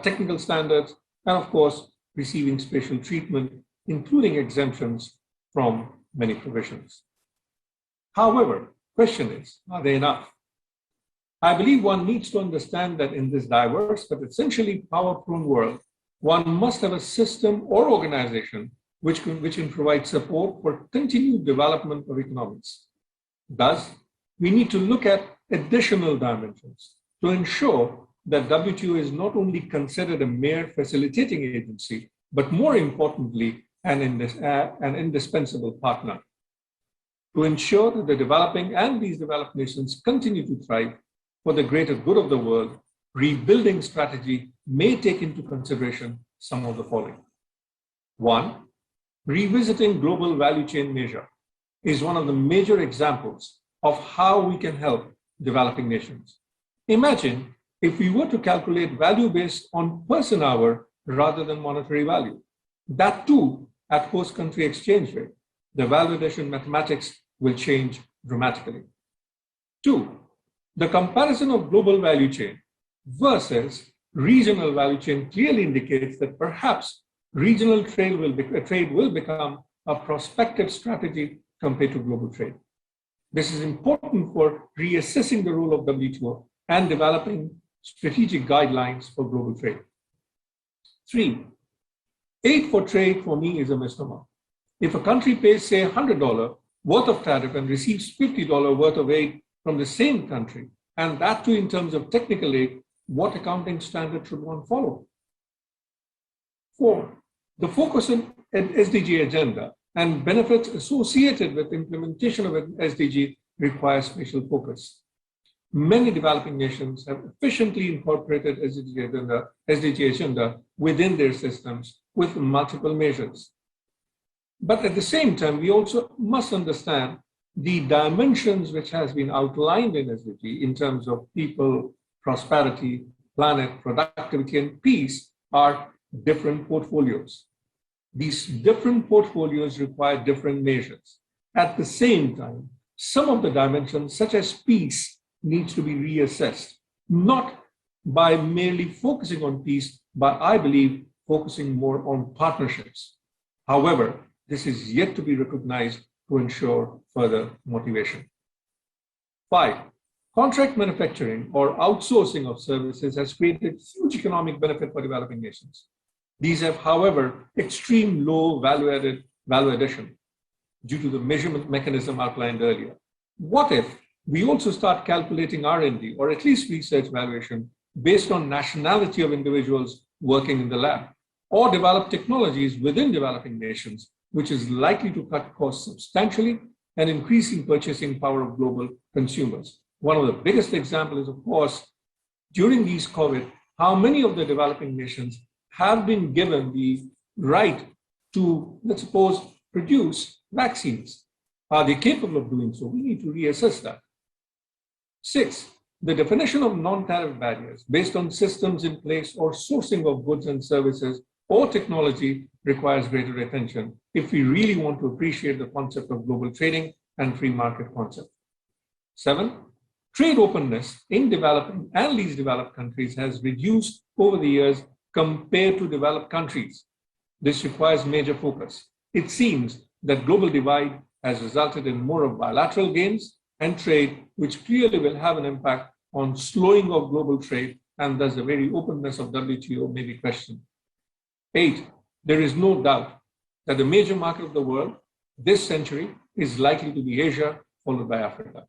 technical standards, and of course, receiving special treatment, including exemptions from many provisions. However, question is, are they enough? I believe one needs to understand that in this diverse but essentially power-prone world, one must have a system or organization which can provide support for continued development of economies. Thus, we need to look at additional dimensions to ensure that WTO is not only considered a mere facilitating agency, but more importantly, an indispensable partner. To ensure that the developing and these developed nations continue to thrive for the greater good of the world, rebuilding strategy may take into consideration some of the following. One, revisiting global value chain measure is one of the major examples of how we can help developing nations. Imagine if we were to calculate value based on person hour rather than monetary value. That too at host country exchange rate. The value addition mathematics will change dramatically. Two, the comparison of global value chain versus regional value chain clearly indicates that perhaps regional trade will become a prospective strategy compared to global trade. This is important for reassessing the role of WTO and developing strategic guidelines for global trade. Three, aid for trade for me is a misnomer. If a country pays, say, $100 worth of tariff and receives $50 worth of aid from the same country, and that too in terms of technical aid, what accounting standard should one follow? Four, the focus on an SDG agenda and benefits associated with implementation of an SDG requires special focus. Many developing nations have efficiently incorporated SDG agenda within their systems with multiple measures. But at the same time, we also must understand the dimensions which has been outlined in SDG in terms of people, prosperity, planet, productivity, and peace are different portfolios. These different portfolios require different measures. At the same time, some of the dimensions, such as peace, needs to be reassessed, not by merely focusing on peace, but I believe focusing more on partnerships. However, this is yet to be recognized to ensure further motivation. 5, contract manufacturing or outsourcing of services has created huge economic benefit for developing nations. These have, however, extreme low value addition due to the measurement mechanism outlined earlier. What if we also start calculating R&D or at least research valuation based on nationality of individuals working in the lab, or develop technologies within developing nations, which is likely to cut costs substantially and increasing purchasing power of global consumers? One of the biggest examples is, of course, during these COVID, how many of the developing nations have been given the right to, let's suppose, produce vaccines. Are they capable of doing so? We need to reassess that. 6, the definition of non-tariff barriers based on systems in place or sourcing of goods and services or technology requires greater attention if we really want to appreciate the concept of global trading and free market concept. 7, trade openness in developing and least developed countries has reduced over the years compared to developed countries. This requires major focus. It seems that global divide has resulted in more of bilateral gains and trade, which clearly will have an impact on slowing of global trade, and thus the very openness of WTO may be questioned. 8, there is no doubt that the major market of the world this century is likely to be Asia, followed by Africa.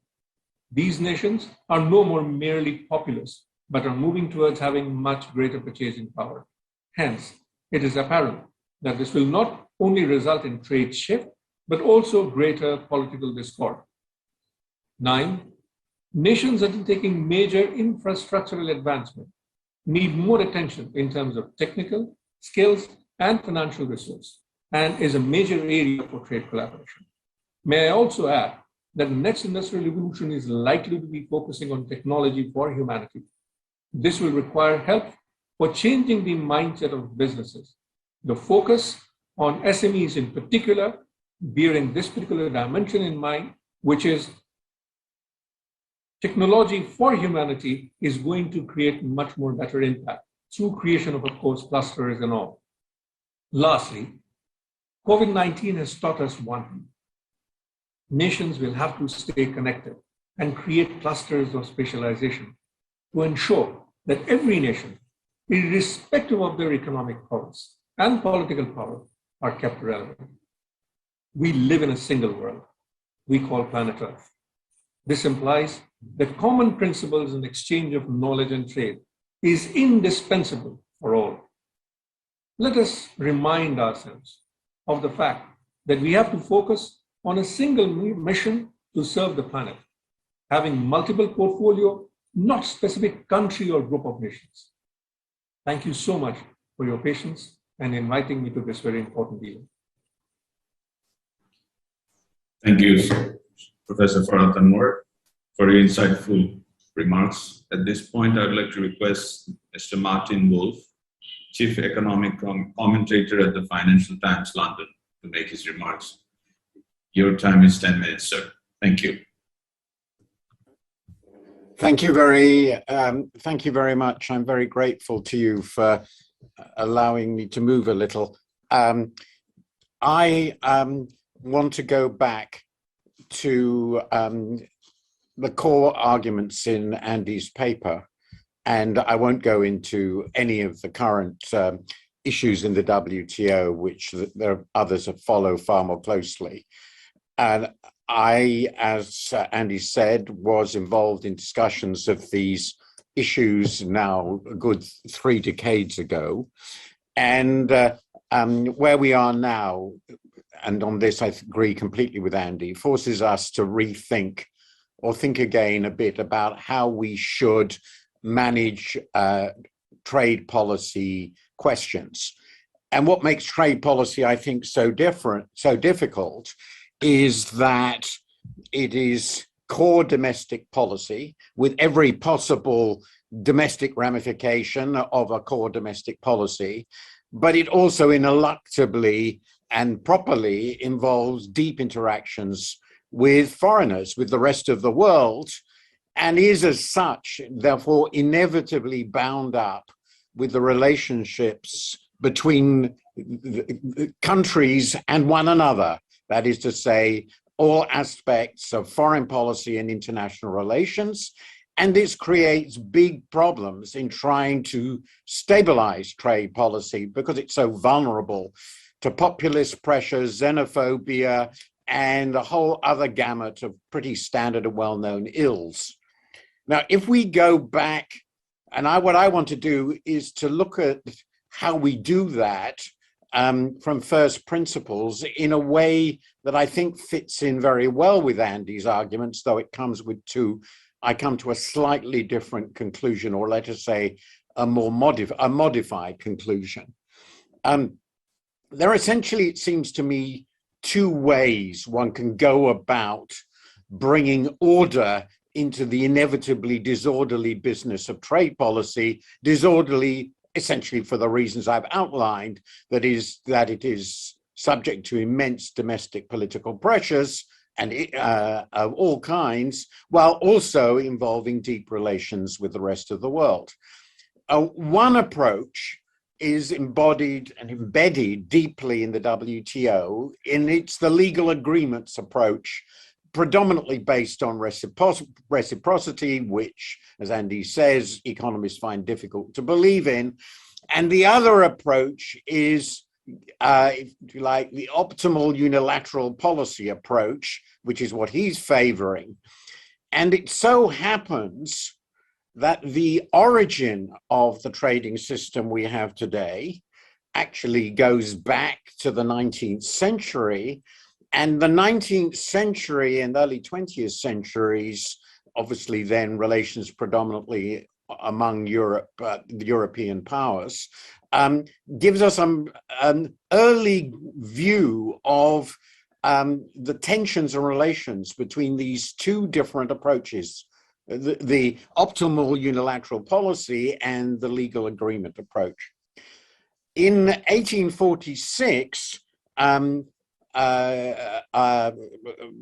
These nations are no more merely populous, but are moving towards having much greater purchasing power. Hence, it is apparent that this will not only result in trade shift, but also greater political discord. 9, nations that are taking major infrastructural advancement need more attention in terms of technical, skills, and financial resource, and is a major area for trade collaboration. May I also add that the next industrial revolution is likely to be focusing on technology for humanity. This will require help for changing the mindset of businesses. The focus on SMEs in particular, bearing this particular dimension in mind, which is technology for humanity is going to create much more better impact through creation of course, clusters and all. Lastly, COVID-19 has taught us one thing. Nations will have to stay connected and create clusters of specialization to ensure that every nation, irrespective of their economic powers and political power, are kept relevant. We live in a single world we call planet Earth. This implies that common principles and exchange of knowledge and trade is indispensable for all. Let us remind ourselves of the fact that we have to focus on a single mission to serve the planet, having multiple portfolio, not specific country or group of nations. Thank you so much for your patience and inviting me to this very important event. Thank you, Professor Ferhat Anwar, for your insightful remarks. At this point, I would like to request Mr. Martin Wolf, Chief Economic Commentator at the Financial Times, London, to make his remarks. Your time is 10 minutes, sir. Thank you. Thank you very much. I'm very grateful to you for allowing me to move a little. I want to go back to the core arguments in Andy's paper, and I won't go into any of the current issues in the WTO, which there are others that follow far more closely. And I, as Andy said, was involved in discussions of these issues now a good 3 decades ago. And where we are now, and on this I agree completely with Andy, forces us to rethink or think again a bit about how we should manage trade policy questions. And what makes trade policy, I think, so difficult is that it is core domestic policy with every possible domestic ramification of a core domestic policy, but it also ineluctably and properly involves deep interactions with foreigners, with the rest of the world, and is as such, therefore, inevitably bound up with the relationships between countries and one another. That is to say, all aspects of foreign policy and international relations. And this creates big problems in trying to stabilize trade policy because it's so vulnerable to populist pressures, xenophobia, and a whole other gamut of pretty standard and well-known ills. Now, if we go back, and what I want to do is to look at how we do that from first principles in a way that I think fits in very well with Andy's arguments, though it comes with I come to a slightly different conclusion, or let us say a more modified conclusion. There are essentially, it seems to me, 2 ways one can go about bringing order into the inevitably disorderly business of trade policy, disorderly essentially for the reasons I've outlined, that it is subject to immense domestic political pressures and of all kinds, while also involving deep relations with the rest of the world. One approach is embodied and embedded deeply in the WTO, it's the legal agreements approach, predominantly based on reciprocity, which, as Andy says, economists find difficult to believe in. And the other approach is, if you like, the optimal unilateral policy approach, which is what he's favoring. And it so happens that the origin of the trading system we have today actually goes back to the 19th century. And the 19th century and early 20th centuries, obviously then relations predominantly among Europe, the European powers, gives us an early view of the tensions and relations between these 2 different approaches, the optimal unilateral policy and the legal agreement approach. In 1846,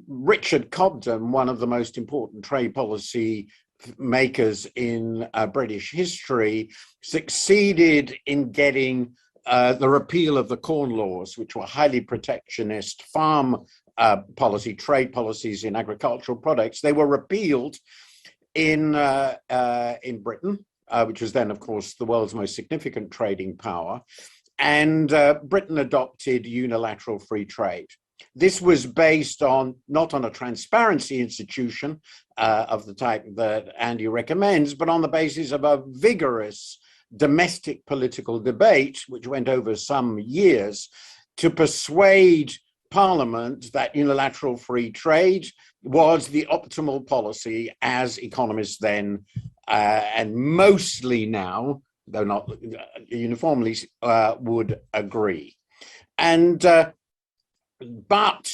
Richard Cobden, one of the most important trade policy makers in British history, succeeded in getting the repeal of the Corn Laws, which were highly protectionist farm policy, trade policies in agricultural products. They were repealed in Britain, which was then, of course, the world's most significant trading power. And Britain adopted unilateral free trade. This was based on, not on a transparency institution of the type that Andy recommends, but on the basis of a vigorous domestic political debate, which went over some years, to persuade Parliament that unilateral free trade was the optimal policy, as economists then, and mostly now, though not uniformly, would agree. And but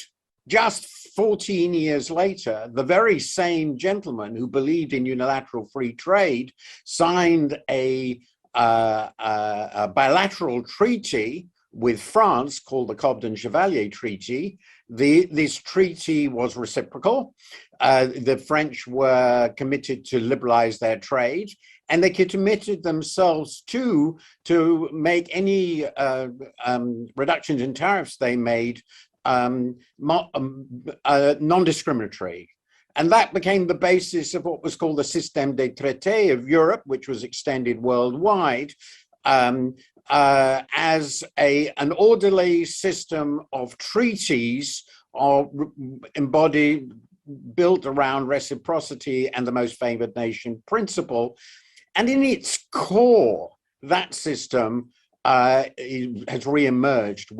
just 14 years later, the very same gentleman who believed in unilateral free trade signed a bilateral treaty with France called the Cobden-Chevalier Treaty. This treaty was reciprocal. The French were committed to liberalize their trade, and they committed themselves to make any reductions in tariffs they made non-discriminatory. And that became the basis of what was called the Système des Traités of Europe, which was extended worldwide as an orderly system of treaties built around reciprocity and the most favored nation principle. And in its core, that system has re-emerged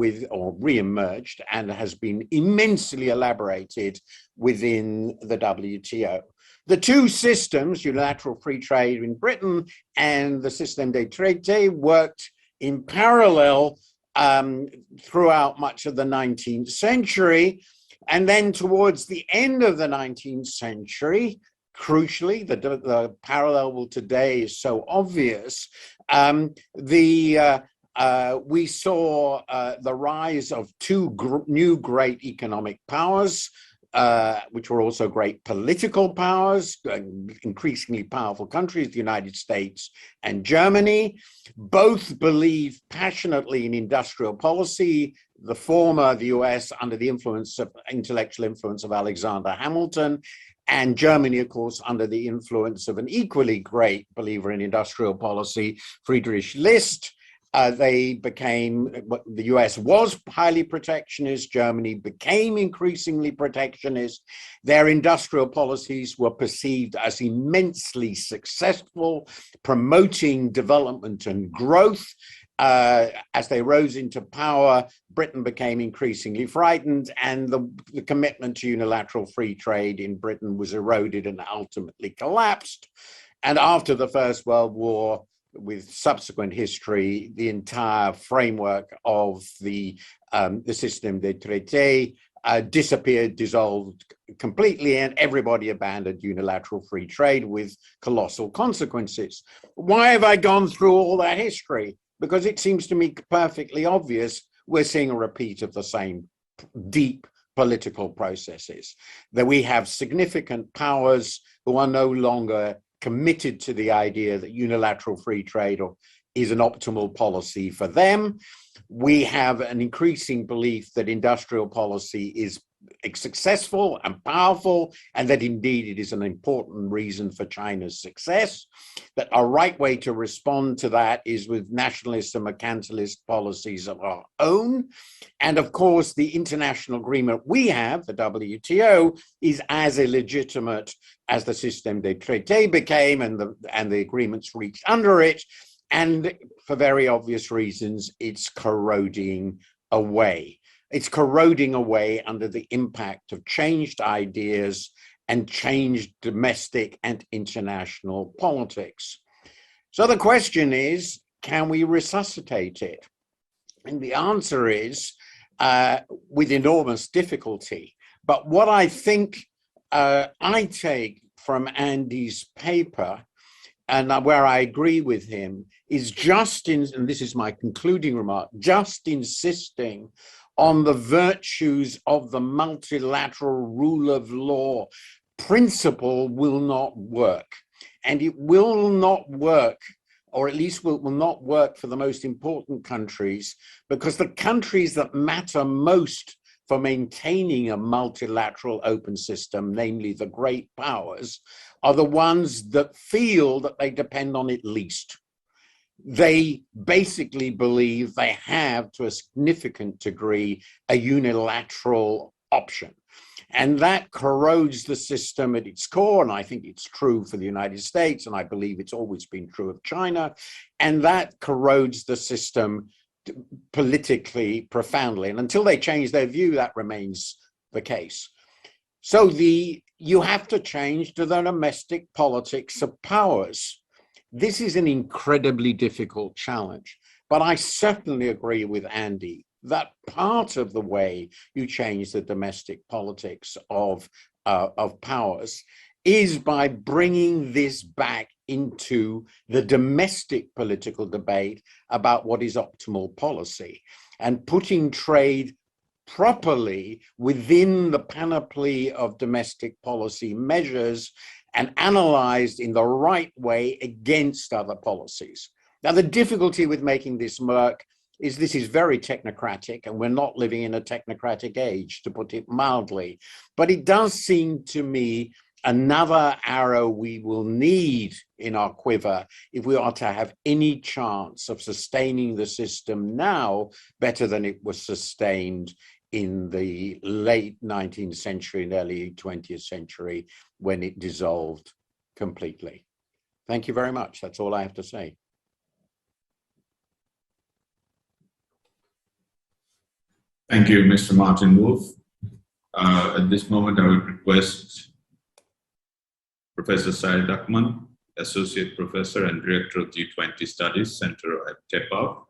and has been immensely elaborated within the WTO. The two systems, unilateral free trade in Britain and the Système des Traités, worked in parallel throughout much of the 19th century. And then towards the end of the 19th century, crucially, the parallel today is so obvious, we saw the rise of two new great economic powers, which were also great political powers, increasingly powerful countries, the United States and Germany. Both believe passionately in industrial policy, the former, the US, under the intellectual influence of Alexander Hamilton, and Germany, of course, under the influence of an equally great believer in industrial policy, Friedrich List. The US was highly protectionist, Germany became increasingly protectionist. Their industrial policies were perceived as immensely successful, promoting development and growth. As they rose into power, Britain became increasingly frightened, and the commitment to unilateral free trade in Britain was eroded and ultimately collapsed. And after the First World War, with subsequent history, the entire framework of the Système des Traités disappeared, dissolved completely, and everybody abandoned unilateral free trade with colossal consequences. Why have I gone through all that history? Because it seems to me perfectly obvious we're seeing a repeat of the same deep political processes, that we have significant powers who are no longer committed to the idea that unilateral free trade is an optimal policy for them. We have an increasing belief that industrial policy is successful and powerful, and that indeed it is an important reason for China's success, that our right way to respond to that is with nationalist and mercantilist policies of our own. And of course, the international agreement we have, the WTO, is as illegitimate as the Système des Traités became and the agreements reached under it. And for very obvious reasons, it's corroding away. It's corroding away under the impact of changed ideas and changed domestic and international politics. So the question is, can we resuscitate it? And the answer is with enormous difficulty. But what I think I take from Andy's paper, and where I agree with him, is and this is my concluding remark, just insisting on the virtues of the multilateral rule of law principle will not work. And it will not work, or at least will not work for the most important countries, because the countries that matter most for maintaining a multilateral open system, namely the great powers, are the ones that feel that they depend on it least. They basically believe they have, to a significant degree, a unilateral option. And that corrodes the system at its core. And I think it's true for the United States, and I believe it's always been true of China. And that corrodes the system politically profoundly. And until they change their view, that remains the case. So you have to change to the domestic politics of powers. This is an incredibly difficult challenge, but I certainly agree with Andy that part of the way you change the domestic politics of powers is by bringing this back into the domestic political debate about what is optimal policy and putting trade properly within the panoply of domestic policy measures and analyzed in the right way against other policies. Now, the difficulty with making this work is this is very technocratic, and we're not living in a technocratic age, to put it mildly. But it does seem to me another arrow we will need in our quiver if we are to have any chance of sustaining the system now better than it was sustained in the late 19th century and early 20th century when it dissolved completely. Thank you very much. That's all I have to say. Thank you, Mr. Martin Wolf. At this moment, I would request Professor Syed Akman, Associate Professor and Director of G20 Studies Center at TEPAV,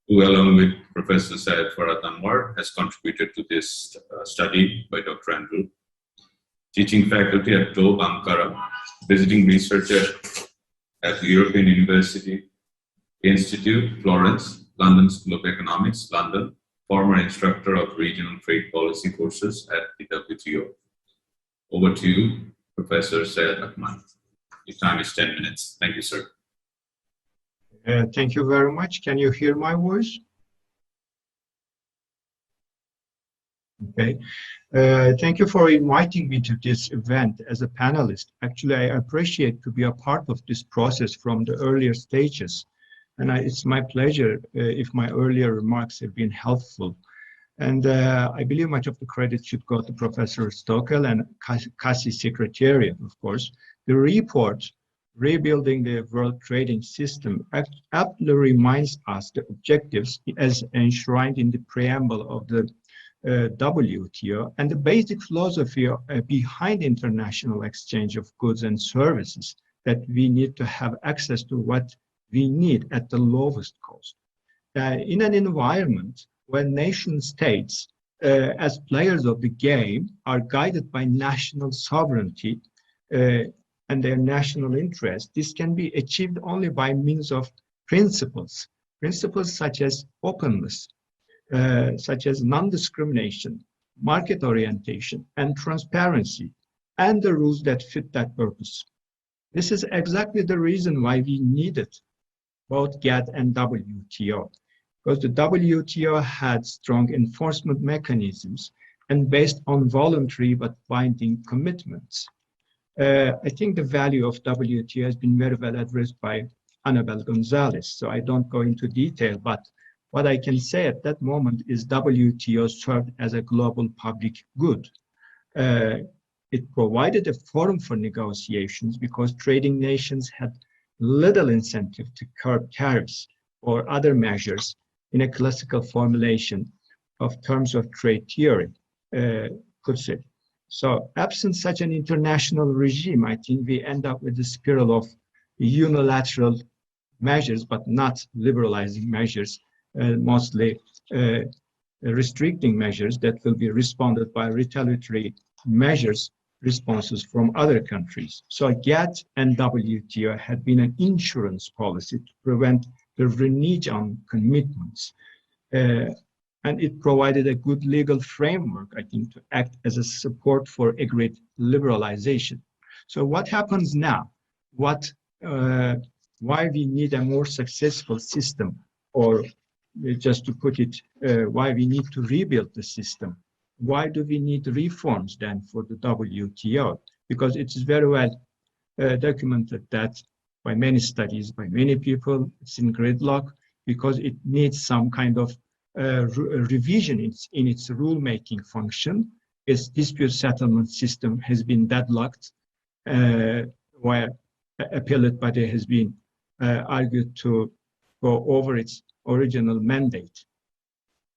who, along with Professor Syed Ferhat Anwar, has contributed to this study by Dr. Andrew. Teaching faculty at TOB, Ankara, visiting researcher at the European University Institute, Florence, London School of Economics, London, former instructor of regional trade policy courses at the WTO. Over to you, Professor Syed Akman. Your time is 10 minutes. Thank you, sir. Thank you very much. Can you hear my voice? Okay. Thank you for inviting me to this event as a panelist. Actually, I appreciate to be a part of this process from the earlier stages. And it's my pleasure if my earlier remarks have been helpful. And I believe much of the credit should go to Professor Stoeckel and CACCI Secretariat, of course. The report, Rebuilding the World Trading System, aptly reminds us the objectives as enshrined in the preamble of the WTO and the basic philosophy behind international exchange of goods and services, that we need to have access to what we need at the lowest cost. In an environment where nation states, as players of the game, are guided by national sovereignty and their national interest, this can be achieved only by means of principles such as openness, such as non-discrimination, market orientation, and transparency, and the rules that fit that purpose. This is exactly the reason why we needed both GATT and WTO, because the WTO had strong enforcement mechanisms and based on voluntary but binding commitments. I think the value of WTO has been very well addressed by Anabel Gonzales, so I don't go into detail, but what I can say at that moment is WTO served as a global public good. It provided a forum for negotiations because trading nations had little incentive to curb tariffs or other measures in a classical formulation of terms of trade theory, puts it. So absent such an international regime, I think we end up with a spiral of unilateral measures, but not liberalizing measures, mostly restricting measures that will be responded by retaliatory measures, responses from other countries. So GATT and WTO had been an insurance policy to prevent the renege on commitments. and it provided a good legal framework, I think, to act as a support for agreed liberalization. So what happens now? Why we need a more successful system, or just to put it, why we need to rebuild the system? Why do we need reforms then for the WTO? Because it's very well documented that by many studies, by many people, it's in gridlock because it needs some kind of revision in its rulemaking function. Its dispute settlement system has been deadlocked, where appellate body has been argued to go over its original mandate.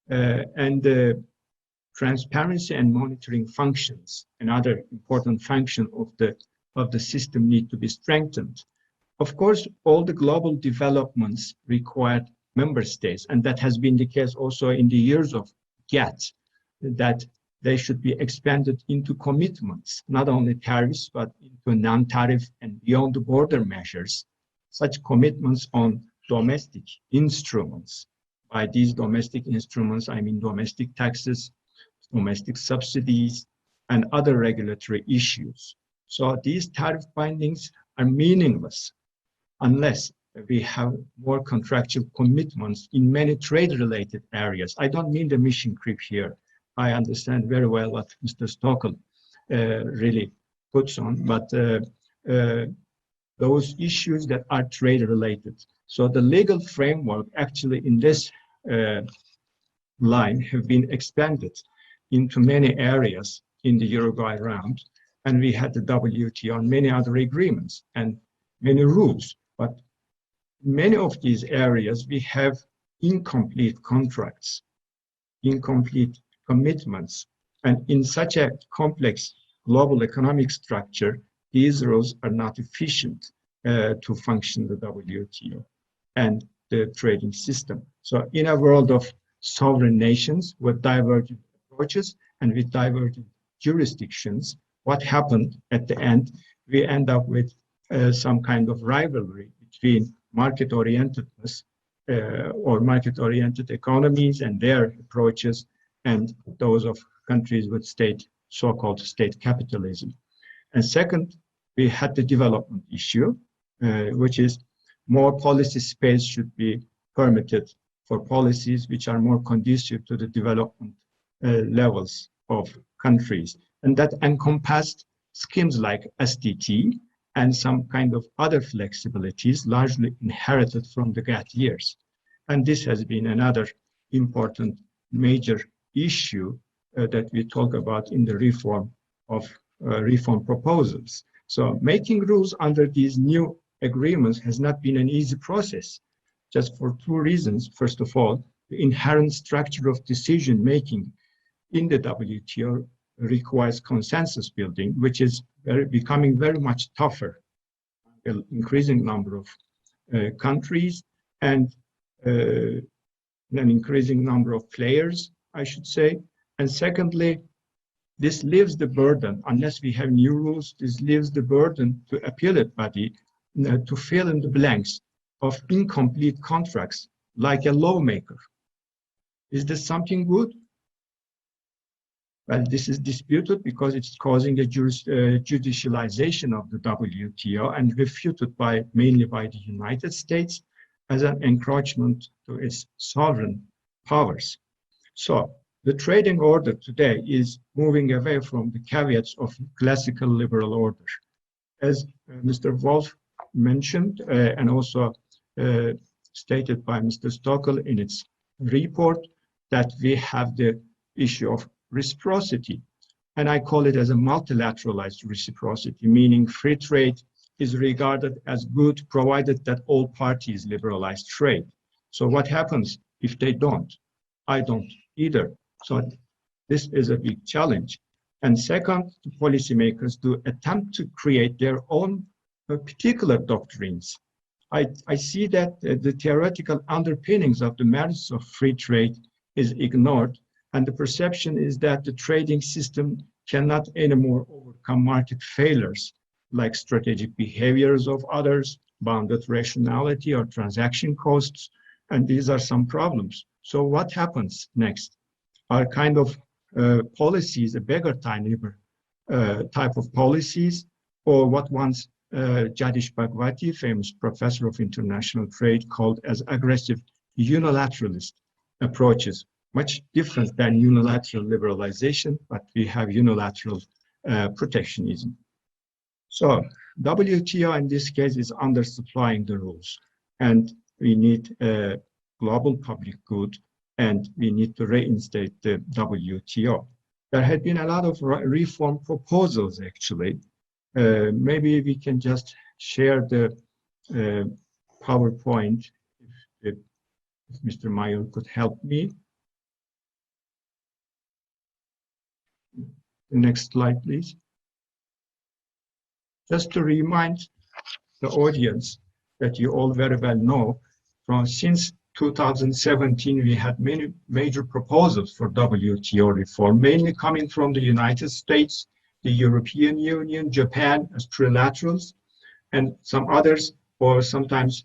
And the transparency and monitoring functions, another important function of the system, need to be strengthened. Of course, all the global developments required member states, and that has been the case also in the years of GATT, that they should be expanded into commitments, not only tariffs, but into non-tariff and beyond the border measures, such commitments on domestic instruments. By these domestic instruments, I mean domestic taxes, domestic subsidies, and other regulatory issues. So these tariff bindings are meaningless unless we have more contractual commitments in many trade-related areas. I don't mean the mission creep here. I understand very well what Mr. Stoeckel really puts on, but those issues that are trade-related. So the legal framework actually in this line have been expanded into many areas in the Uruguay round, and we had the WTO and many other agreements and many rules, but many of these areas we have incomplete contracts, incomplete commitments, and in such a complex global economic structure, these rules are not efficient to function the WTO and the trading system. So in a world of sovereign nations with divergent approaches and with divergent jurisdictions, what happened at the end, we end up with some kind of rivalry between market-orientedness or market-oriented economies and their approaches and those of countries with so-called state capitalism. And second, we had the development issue, which is more policy space should be permitted for policies which are more conducive to the development levels of countries. And that encompassed schemes like SDT and some kind of other flexibilities largely inherited from the GATT years. And this has been another important major issue that we talk about in the reform proposals. So making rules under these new agreements has not been an easy process, just for two reasons. First of all, the inherent structure of decision making in the WTO requires consensus building, which is becoming very much tougher. An increasing number of countries and an increasing number of players, I should say. And secondly, this leaves the burden, unless we have new rules, this leaves the burden to appellate body to fill in the blanks of incomplete contracts like a lawmaker. Is this something good? Well, this is disputed because it's causing a judicialization of the WTO and refuted mainly by the United States as an encroachment to its sovereign powers. So the trading order today is moving away from the caveats of classical liberal order. As Mr. Wolf mentioned and also stated by Mr. Stoeckel in its report, that we have the issue of reciprocity. And I call it as a multilateralized reciprocity, meaning free trade is regarded as good provided that all parties liberalize trade. So what happens if they don't? I don't either. So this is a big challenge. And second, the policymakers do attempt to create their own particular doctrines. I see that the theoretical underpinnings of the merits of free trade is ignored. And the perception is that the trading system cannot anymore overcome market failures like strategic behaviors of others, bounded rationality or transaction costs. And these are some problems. So what happens next? Are kind of policies a beggar type of policies, or what once Jadish Bhagwati, famous professor of international trade, called as aggressive unilateralist approaches, much different than unilateral liberalization, but we have unilateral protectionism. So WTO in this case is undersupplying the rules, and we need a global public good, and we need to reinstate the WTO. There had been a lot of reform proposals, actually. Maybe we can just share the PowerPoint if Mr. Mayer could help me. Next slide, please. Just to remind the audience that you all very well know, since 2017, we had many major proposals for WTO reform, mainly coming from the United States, the European Union, Japan as trilaterals, and some others, or sometimes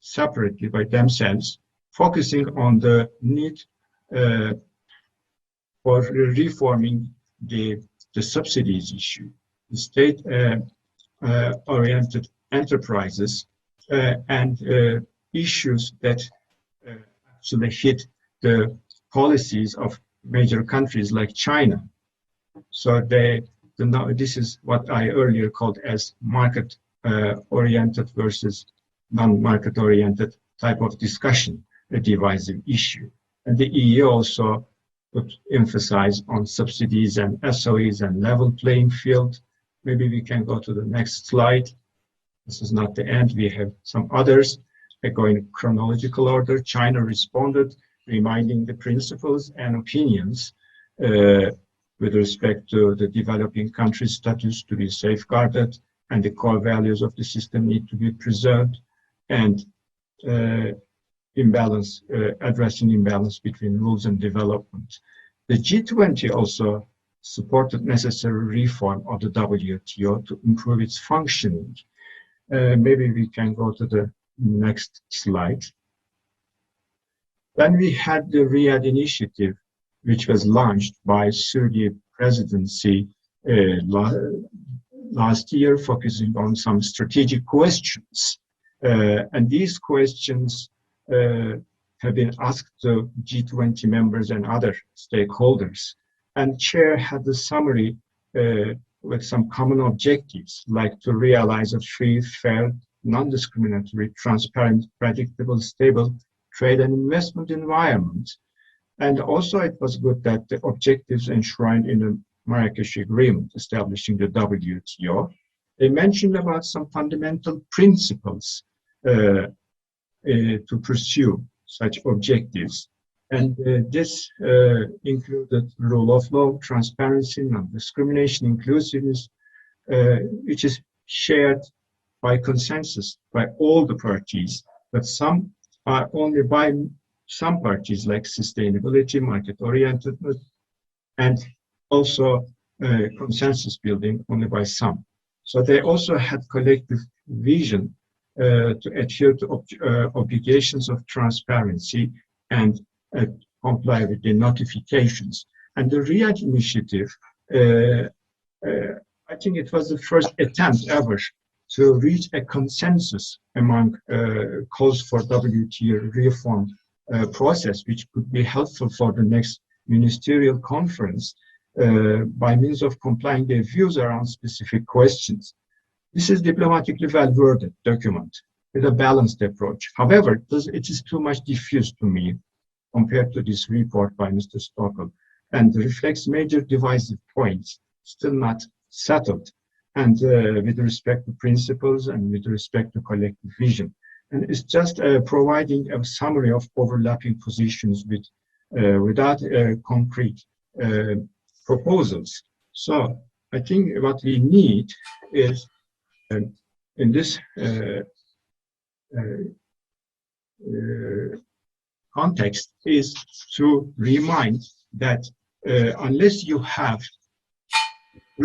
separately by themselves, focusing on the need for reforming the subsidies issue, the state-oriented enterprises, and issues that actually hit the policies of major countries like China. So this is what I earlier called as market-oriented versus non-market-oriented type of discussion, a divisive issue. And the EU also would emphasize on subsidies and SOEs and level playing field. Maybe we can go to the next slide. This is not the end. We have some others. Going in chronological order. China responded, reminding the principles and opinions with respect to the developing country status to be safeguarded, and the core values of the system need to be preserved, and addressing imbalance between rules and development. The G20 also supported necessary reform of the WTO to improve its functioning. Maybe we can go to the next slide. Then we had the Riyadh initiative, which was launched by Saudi presidency last year, focusing on some strategic questions. And these questions have been asked to G20 members and other stakeholders. And Chair had a summary with some common objectives, like to realize a free, fair, non-discriminatory, transparent, predictable, stable trade and investment environment. And also it was good that the objectives enshrined in the Marrakesh Agreement establishing the WTO, they mentioned about some fundamental principles to pursue such objectives. And this included rule of law, transparency, non-discrimination, inclusiveness, which is shared by consensus by all the parties, but some are only by some parties like sustainability, market-orientedness, and also consensus building only by some. So they also had collective vision to adhere to obligations of transparency and comply with the notifications. And the Riyadh initiative, I think it was the first attempt ever to reach a consensus among calls for WTO reform process, which could be helpful for the next ministerial conference by means of complying their views around specific questions. This is diplomatically well-worded document with a balanced approach. However, it is too much diffuse to me compared to this report by Mr. Stoeckel, and reflects major divisive points still not settled, and with respect to principles and with respect to collective vision. And it's just providing a summary of overlapping positions with, without concrete proposals. So I think what we need is, in this context, is to remind that unless you have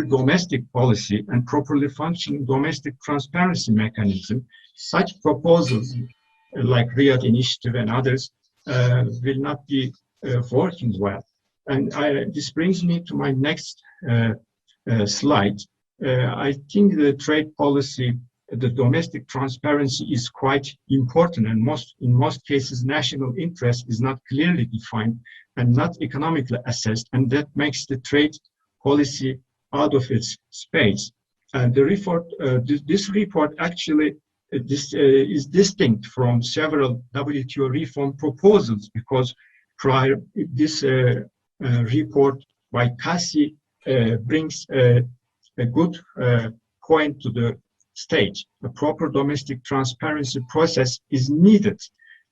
domestic policy and properly functioning domestic transparency mechanism, such proposals like Riyadh Initiative and others will not be working well. And this brings me to my next slide. I think the trade policy, the domestic transparency is quite important, and in most cases, national interest is not clearly defined and not economically assessed, and that makes the trade policy out of its space. And this report actually is distinct from several WTO reform proposals, because prior this report by CACCI brings a good point to the stage. A proper domestic transparency process is needed.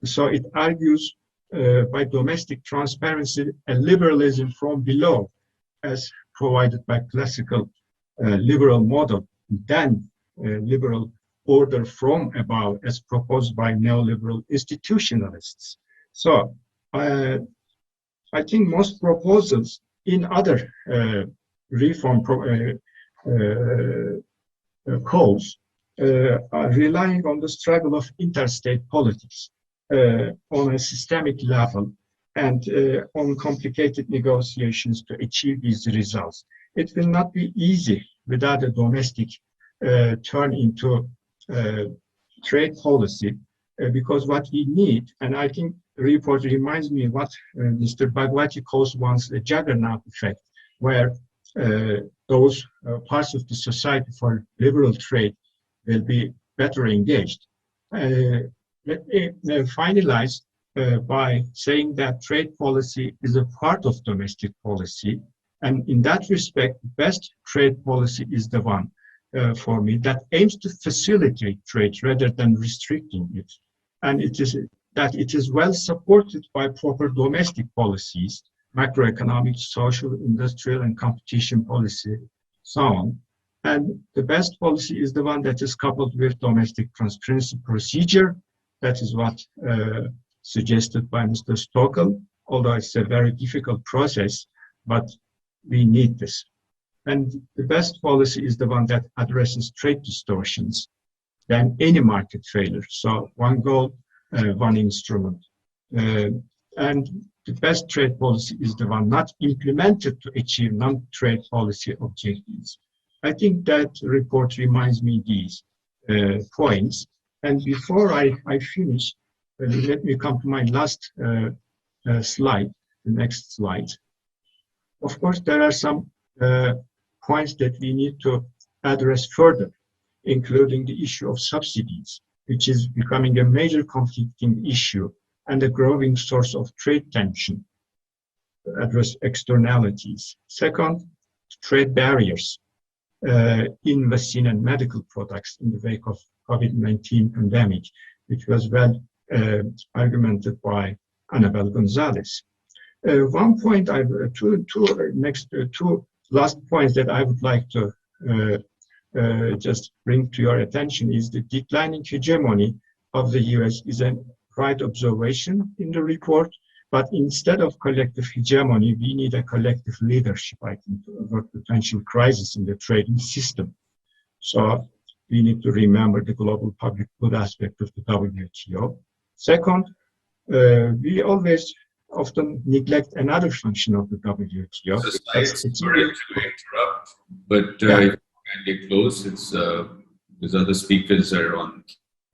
So it argues by domestic transparency a liberalism from below, as provided by classical liberal model, then liberal order from above, as proposed by neoliberal institutionalists. So I think most proposals in other reform calls are relying on the struggle of interstate politics on a systemic level and on complicated negotiations to achieve these results. It will not be easy without a domestic turn into trade policy, because what we need, and I think the report reminds me what Mr. Bhagwati calls once a juggernaut effect, where those parts of the society for liberal trade will be better engaged. Let me finalize by saying that trade policy is a part of domestic policy. And in that respect, the best trade policy is the one for me that aims to facilitate trade rather than restricting it. And it is well supported by proper domestic policies, macroeconomic, social, industrial, and competition policy, so on. And the best policy is the one that is coupled with domestic transparency procedure. That is what suggested by Mr. Stoeckel, although it's a very difficult process, but we need this. And the best policy is the one that addresses trade distortions than any market failure. So one goal, one instrument. And the best trade policy is the one not implemented to achieve non-trade policy objectives. I think that report reminds me these points. And before I finish, let me come to my last slide, the next slide. Of course, there are some points that we need to address further, including the issue of subsidies, which is becoming a major conflicting issue and a growing source of trade tension. Address externalities. Second, trade barriers in vaccine and medical products in the wake of COVID-19 pandemic, which was well argumented by Anabel Gonzales. One point, two last points that I would like to just bring to your attention is the declining hegemony of the US is a right observation in the report, but instead of collective hegemony, we need a collective leadership, I think, to avert potential crisis in the trading system. So we need to remember the global public good aspect of the WTO. Second, we always often neglect another function of the WTO. So sorry to interrupt, but if you can close, it's because other speakers are on.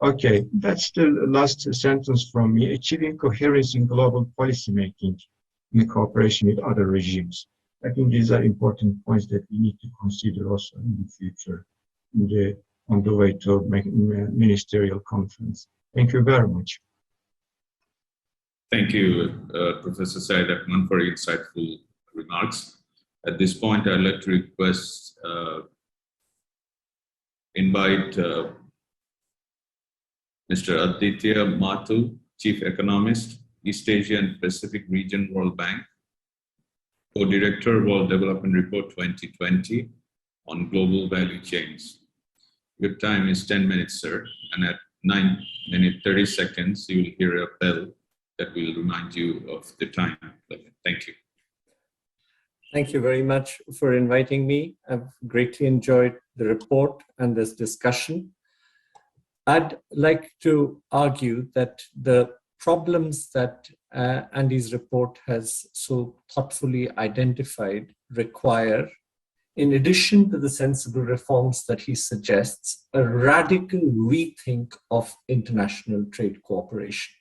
Okay, that's the last sentence from me. Achieving coherence in global policymaking in cooperation with other regimes. I think these are important points that we need to consider also in the future on the way to ministerial conference. Thank you very much. Thank you, Professor Syed Akman, for your insightful remarks. At this point, I'd like to request, invite Mr. Aditya Mathur, Chief Economist, East Asia and Pacific Region, World Bank, Co-Director, World Development Report 2020 on Global Value Chains. Your time is 10 minutes, sir, and at 9 minutes 30 seconds, you will hear a bell that will remind you of the time limit. Thank you. Thank you very much for inviting me. I've greatly enjoyed the report and this discussion. I'd like to argue that the problems that Andy's report has so thoughtfully identified require, in addition to the sensible reforms that he suggests, a radical rethink of international trade cooperation.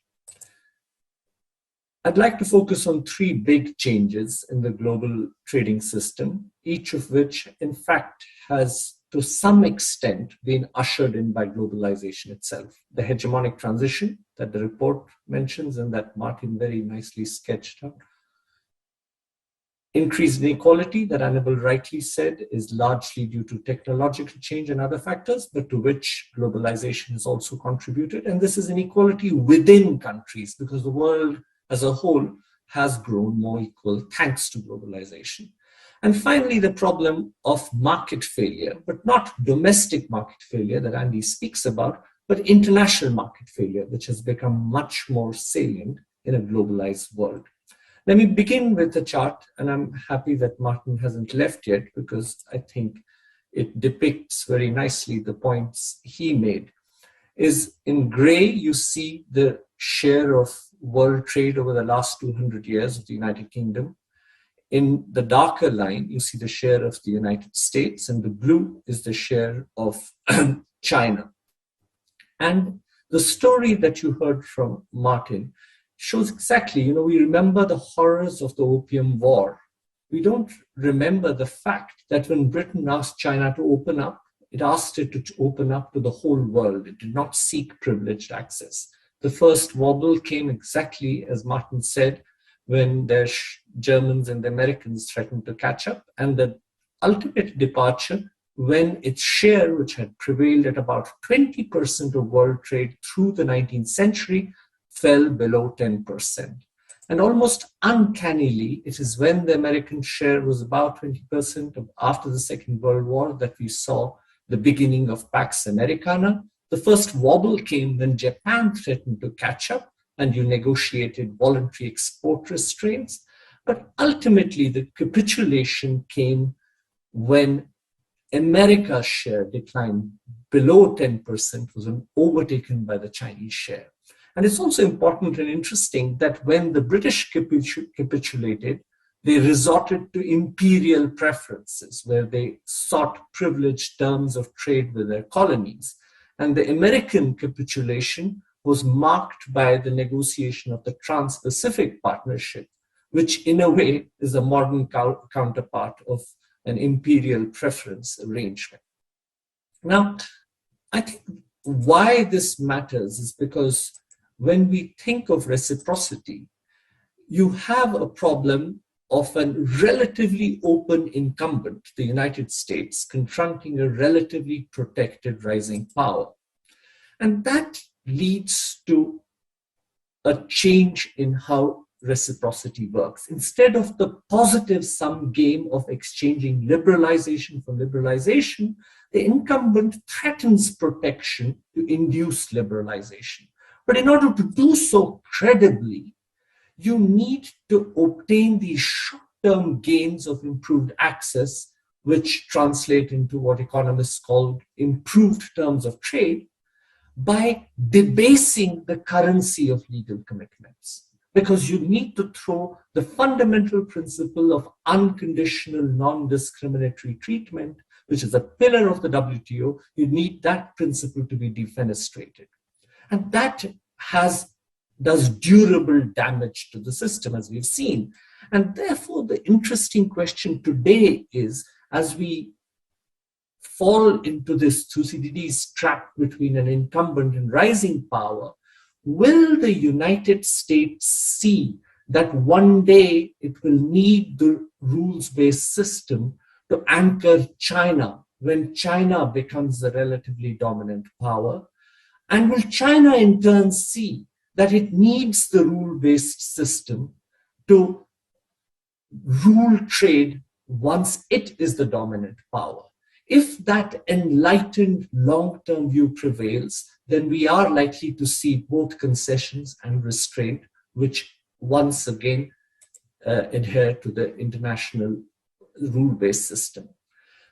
I'd like to focus on three big changes in the global trading system, each of which, in fact, has to some extent been ushered in by globalization itself. The hegemonic transition that the report mentions and that Martin very nicely sketched out. Increased inequality that Anabel rightly said is largely due to technological change and other factors, but to which globalization has also contributed. And this is inequality within countries because the world as a whole has grown more equal thanks to globalization. And finally, the problem of market failure, but not domestic market failure that Andy speaks about, but international market failure, which has become much more salient in a globalized world. Let me begin with a chart, and I'm happy that Martin hasn't left yet because I think it depicts very nicely the points he made. Is in gray, you see the share of world trade over the last 200 years of the United Kingdom. In the darker line, you see the share of the United States, and the blue is the share of China. And the story that you heard from Martin shows exactly, we remember the horrors of the Opium War. We don't remember the fact that when Britain asked China to open up, it asked it to open up to the whole world. It did not seek privileged access. The first wobble came exactly as Martin said, when the Germans and the Americans threatened to catch up, and the ultimate departure when its share, which had prevailed at about 20% of world trade through the 19th century, fell below 10%. And almost uncannily, it is when the American share was about 20% after the Second World War that we saw the beginning of Pax Americana. The first wobble came when Japan threatened to catch up and you negotiated voluntary export restraints. But ultimately, the capitulation came when America's share declined below 10%, was overtaken by the Chinese share. And it's also important and interesting that when the British capitulated, they resorted to imperial preferences, where they sought privileged terms of trade with their colonies. And the American capitulation was marked by the negotiation of the Trans-Pacific Partnership, which in a way is a modern counterpart of an imperial preference arrangement. Now, I think why this matters is because when we think of reciprocity, you have a problem of a relatively open incumbent, the United States, confronting a relatively protected rising power. And that leads to a change in how reciprocity works. Instead of the positive sum game of exchanging liberalization for liberalization, the incumbent threatens protection to induce liberalization. But in order to do so credibly, you need to obtain these short-term gains of improved access, which translate into what economists call improved terms of trade, by debasing the currency of legal commitments. Because you need to throw the fundamental principle of unconditional, non-discriminatory treatment, which is a pillar of the WTO, you need that principle to be defenestrated. And that does durable damage to the system, as we've seen. And therefore, the interesting question today is, as we fall into this Thucydides trap between an incumbent and rising power, will the United States see that one day it will need the rules-based system to anchor China when China becomes the relatively dominant power? And will China in turn see that it needs the rule-based system to rule trade once it is the dominant power? If that enlightened long-term view prevails, then we are likely to see both concessions and restraint, which once again adhere to the international rule-based system.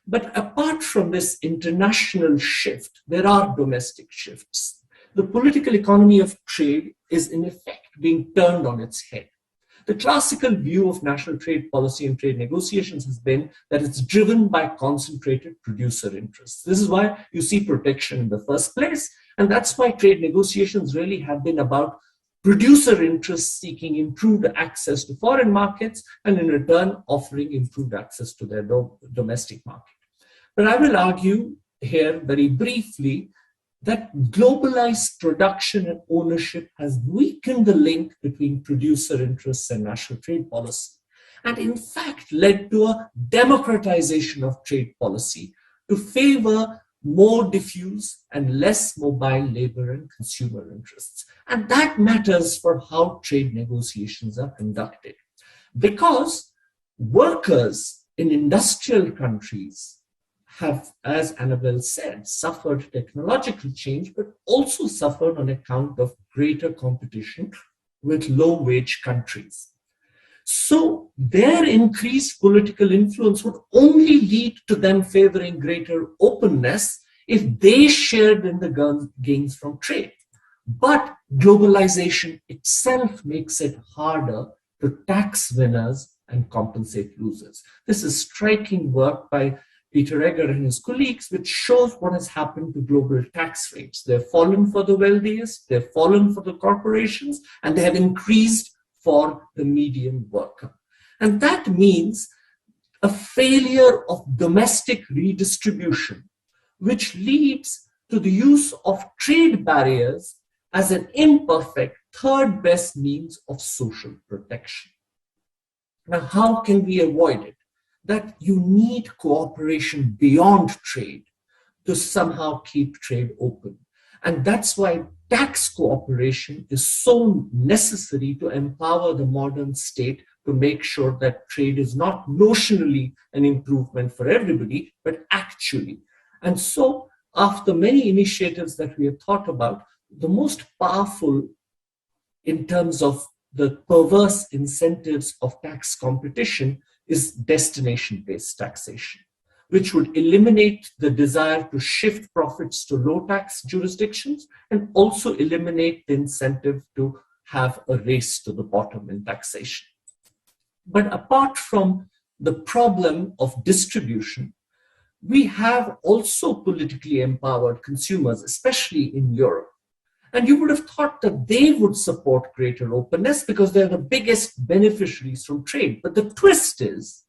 But apart from this international shift, there are domestic shifts. the political economy of trade is in effect being turned on its head. The classical view of national trade policy and trade negotiations has been that it's driven by concentrated producer interests. This is why you see protection in the first place, and that's why trade negotiations really have been about producer interests seeking improved access to foreign markets and in return offering improved access to their domestic market. But I will argue here very briefly that globalized production and ownership has weakened the link between producer interests and national trade policy, and in fact led to a democratization of trade policy to favor more diffuse and less mobile labor and consumer interests. And that matters for how trade negotiations are conducted, because workers in industrial countries have, as Anabel said, suffered technological change, but also suffered on account of greater competition with low-wage countries. So their increased political influence would only lead to them favoring greater openness if they shared in the gains from trade. But globalization itself makes it harder to tax winners and compensate losers. This is striking work by Peter Egger and his colleagues, which shows what has happened to global tax rates. They've fallen for the wealthiest, they've fallen for the corporations, and they have increased for the median worker. And that means a failure of domestic redistribution, which leads to the use of trade barriers as an imperfect third best means of social protection. Now, how can we avoid it? That you need cooperation beyond trade to somehow keep trade open. And that's why tax cooperation is so necessary to empower the modern state to make sure that trade is not notionally an improvement for everybody, but actually. And so, after many initiatives that we have thought about, the most powerful in terms of the perverse incentives of tax competition is destination-based taxation, which would eliminate the desire to shift profits to low-tax jurisdictions and also eliminate the incentive to have a race to the bottom in taxation. But apart from the problem of distribution, we have also politically empowered consumers, especially in Europe. And you would have thought that they would support greater openness because they're the biggest beneficiaries from trade. But the twist is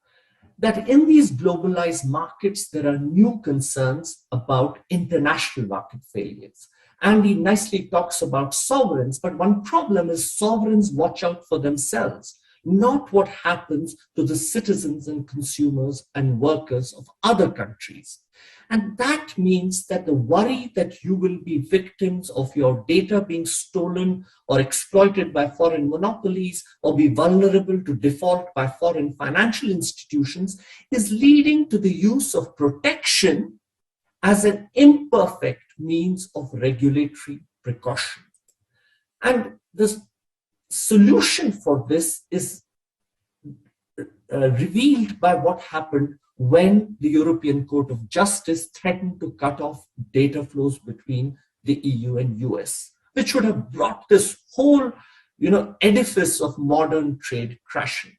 that in these globalized markets, there are new concerns about international market failures. Andy nicely talks about sovereigns, but one problem is sovereigns watch out for themselves, not what happens to the citizens and consumers and workers of other countries. And that means that the worry that you will be victims of your data being stolen or exploited by foreign monopolies or be vulnerable to default by foreign financial institutions is leading to the use of protection as an imperfect means of regulatory precaution. And the solution for this is revealed by what happened when the European Court of Justice threatened to cut off data flows between the EU and US, which would have brought this whole, edifice of modern trade crashing.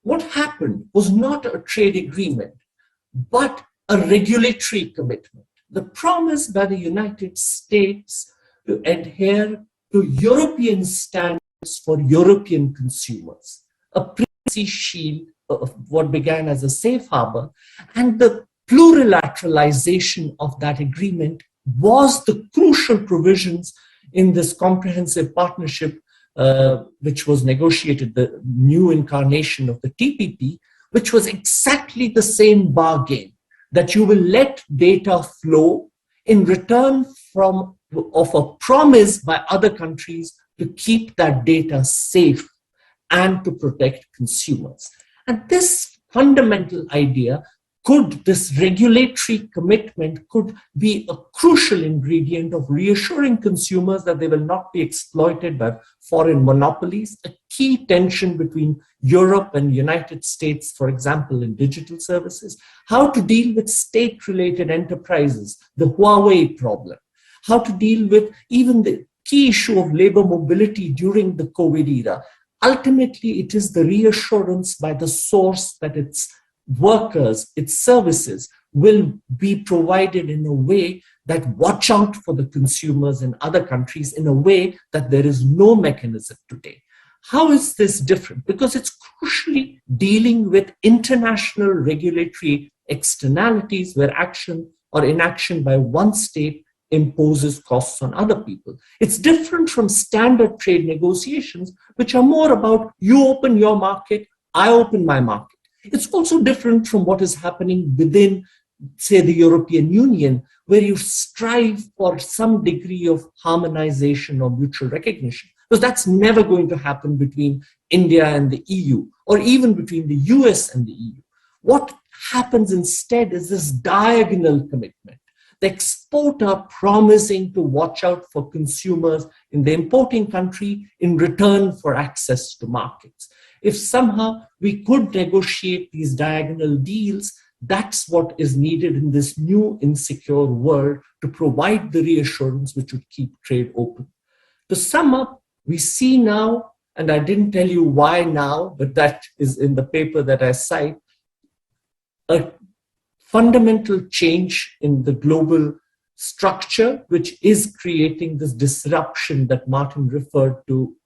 What happened was not a trade agreement, but a regulatory commitment. The promise by the United States to adhere to European standards for European consumers, a privacy shield of what began as a safe harbor, and the plurilateralization of that agreement was the crucial provisions in this comprehensive partnership, which was negotiated, the new incarnation of the TPP, which was exactly the same bargain, that you will let data flow in return of a promise by other countries to keep that data safe and to protect consumers. And this fundamental idea, this regulatory commitment could be a crucial ingredient of reassuring consumers that they will not be exploited by foreign monopolies, a key tension between Europe and the United States, for example, in digital services, how to deal with state-related enterprises, the Huawei problem, how to deal with even the key issue of labor mobility during the COVID era. Ultimately, it is the reassurance by the source that its workers, its services will be provided in a way that watch out for the consumers in other countries in a way that there is no mechanism today. How is this different? Because it's crucially dealing with international regulatory externalities where action or inaction by one state imposes costs on other people. It's different from standard trade negotiations, which are more about you open your market, I open my market. It's also different from what is happening within, say, the European Union, where you strive for some degree of harmonization or mutual recognition, because that's never going to happen between India and the EU, or even between the US and the EU. What happens instead is this diagonal commitment. The exporter promising to watch out for consumers in the importing country in return for access to markets. If somehow we could negotiate these diagonal deals, that's what is needed in this new insecure world to provide the reassurance which would keep trade open. To sum up, we see now, and I didn't tell you why now, but that is in the paper that I cite, a fundamental change in the global structure, which is creating this disruption that Martin referred to,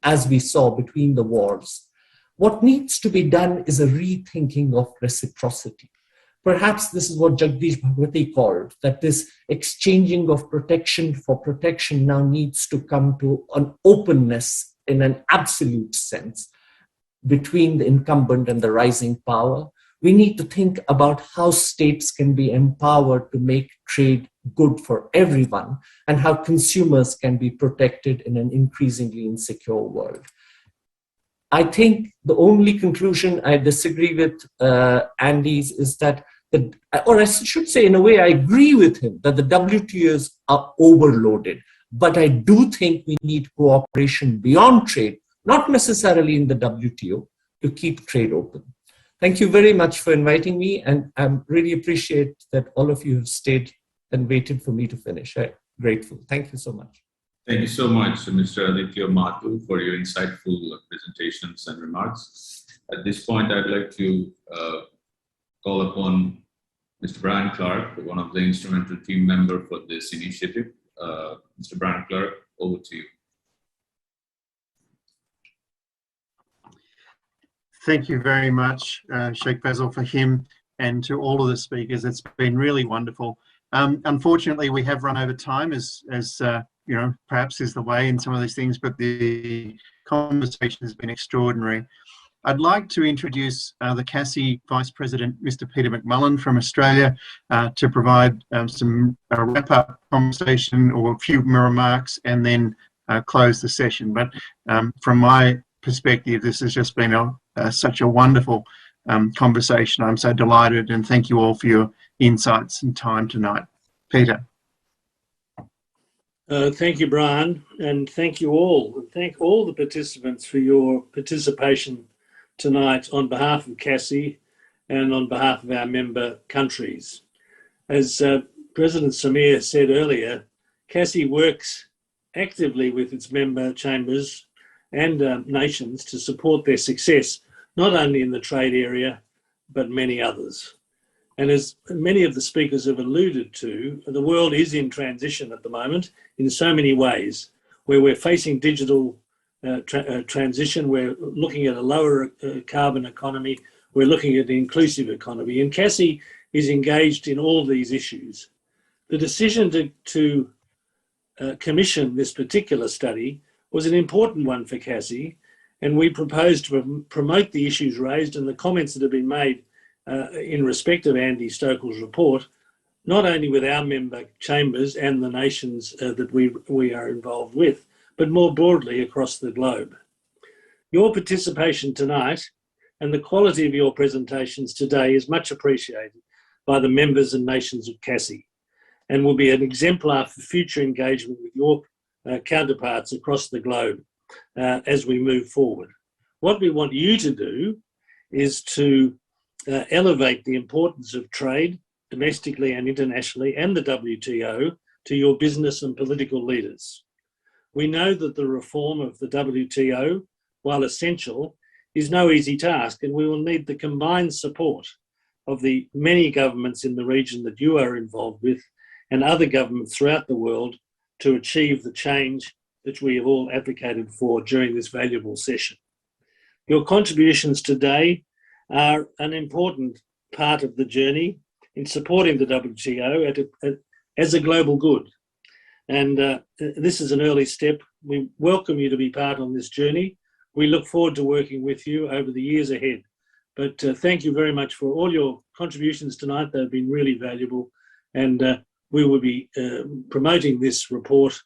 as we saw between the wars. What needs to be done is a rethinking of reciprocity. Perhaps this is what Jagdish Bhagwati called, that this exchanging of protection for protection now needs to come to an openness in an absolute sense between the incumbent and the rising power. We need to think about how states can be empowered to make trade good for everyone and how consumers can be protected in an increasingly insecure world. I think the only conclusion I disagree with Andy's is that, or I should say in a way I agree with him, that the WTOs are overloaded. But I do think we need cooperation beyond trade, not necessarily in the WTO, to keep trade open. Thank you very much for inviting me, and I really appreciate that all of you have stayed and waited for me to finish. I'm grateful. Thank you so much. Thank you so much, Mr. Aditya Mathu, for your insightful presentations and remarks. At this point, I'd like to call upon Mr. Brian Clark, one of the instrumental team member for this initiative. Mr. Brian Clark, over to you. Thank you very much, Sheikh Basil, for him and to all of the speakers. It's been really wonderful. Unfortunately, we have run over time, as you know, perhaps is the way in some of these things, but the conversation has been extraordinary. I'd like to introduce the CACCI Vice President, Mr. Peter McMullen from Australia, to provide some wrap-up conversation or a few remarks and then close the session. But from my perspective, this has just been such a wonderful conversation. I'm so delighted, and thank you all for your insights and time tonight. Peter. Thank you, Brian, and thank you all. And thank all the participants for your participation tonight on behalf of CACCI and on behalf of our member countries. As President Samir said earlier, CACCI works actively with its member chambers and nations to support their success, not only in the trade area, but many others. And as many of the speakers have alluded to, the world is in transition at the moment in so many ways, where we're facing digital transition, we're looking at a lower carbon economy, we're looking at the inclusive economy, and CACCI is engaged in all these issues. The decision to commission this particular study was an important one for CACCI, and we propose to promote the issues raised and the comments that have been made in respect of Andy Stoeckl's report, not only with our member chambers and the nations that we are involved with, but more broadly across the globe. Your participation tonight and the quality of your presentations today is much appreciated by the members and nations of CACCI, and will be an exemplar for future engagement with your counterparts across the globe as we move forward. What we want you to do is to elevate the importance of trade domestically and internationally, and the WTO, to your business and political leaders. We know that the reform of the WTO, while essential, is no easy task, and we will need the combined support of the many governments in the region that you are involved with and other governments throughout the world to achieve the change that we have all advocated for during this valuable session. Your contributions today are an important part of the journey in supporting the WTO as a global good. And this is an early step. We welcome you to be part on this journey. We look forward to working with you over the years ahead. But thank you very much for all your contributions tonight. They've been really valuable. And we will be promoting this report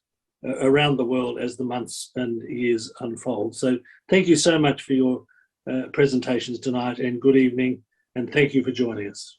around the world as the months and years unfold. So thank you so much for your presentations tonight, and good evening. And thank you for joining us.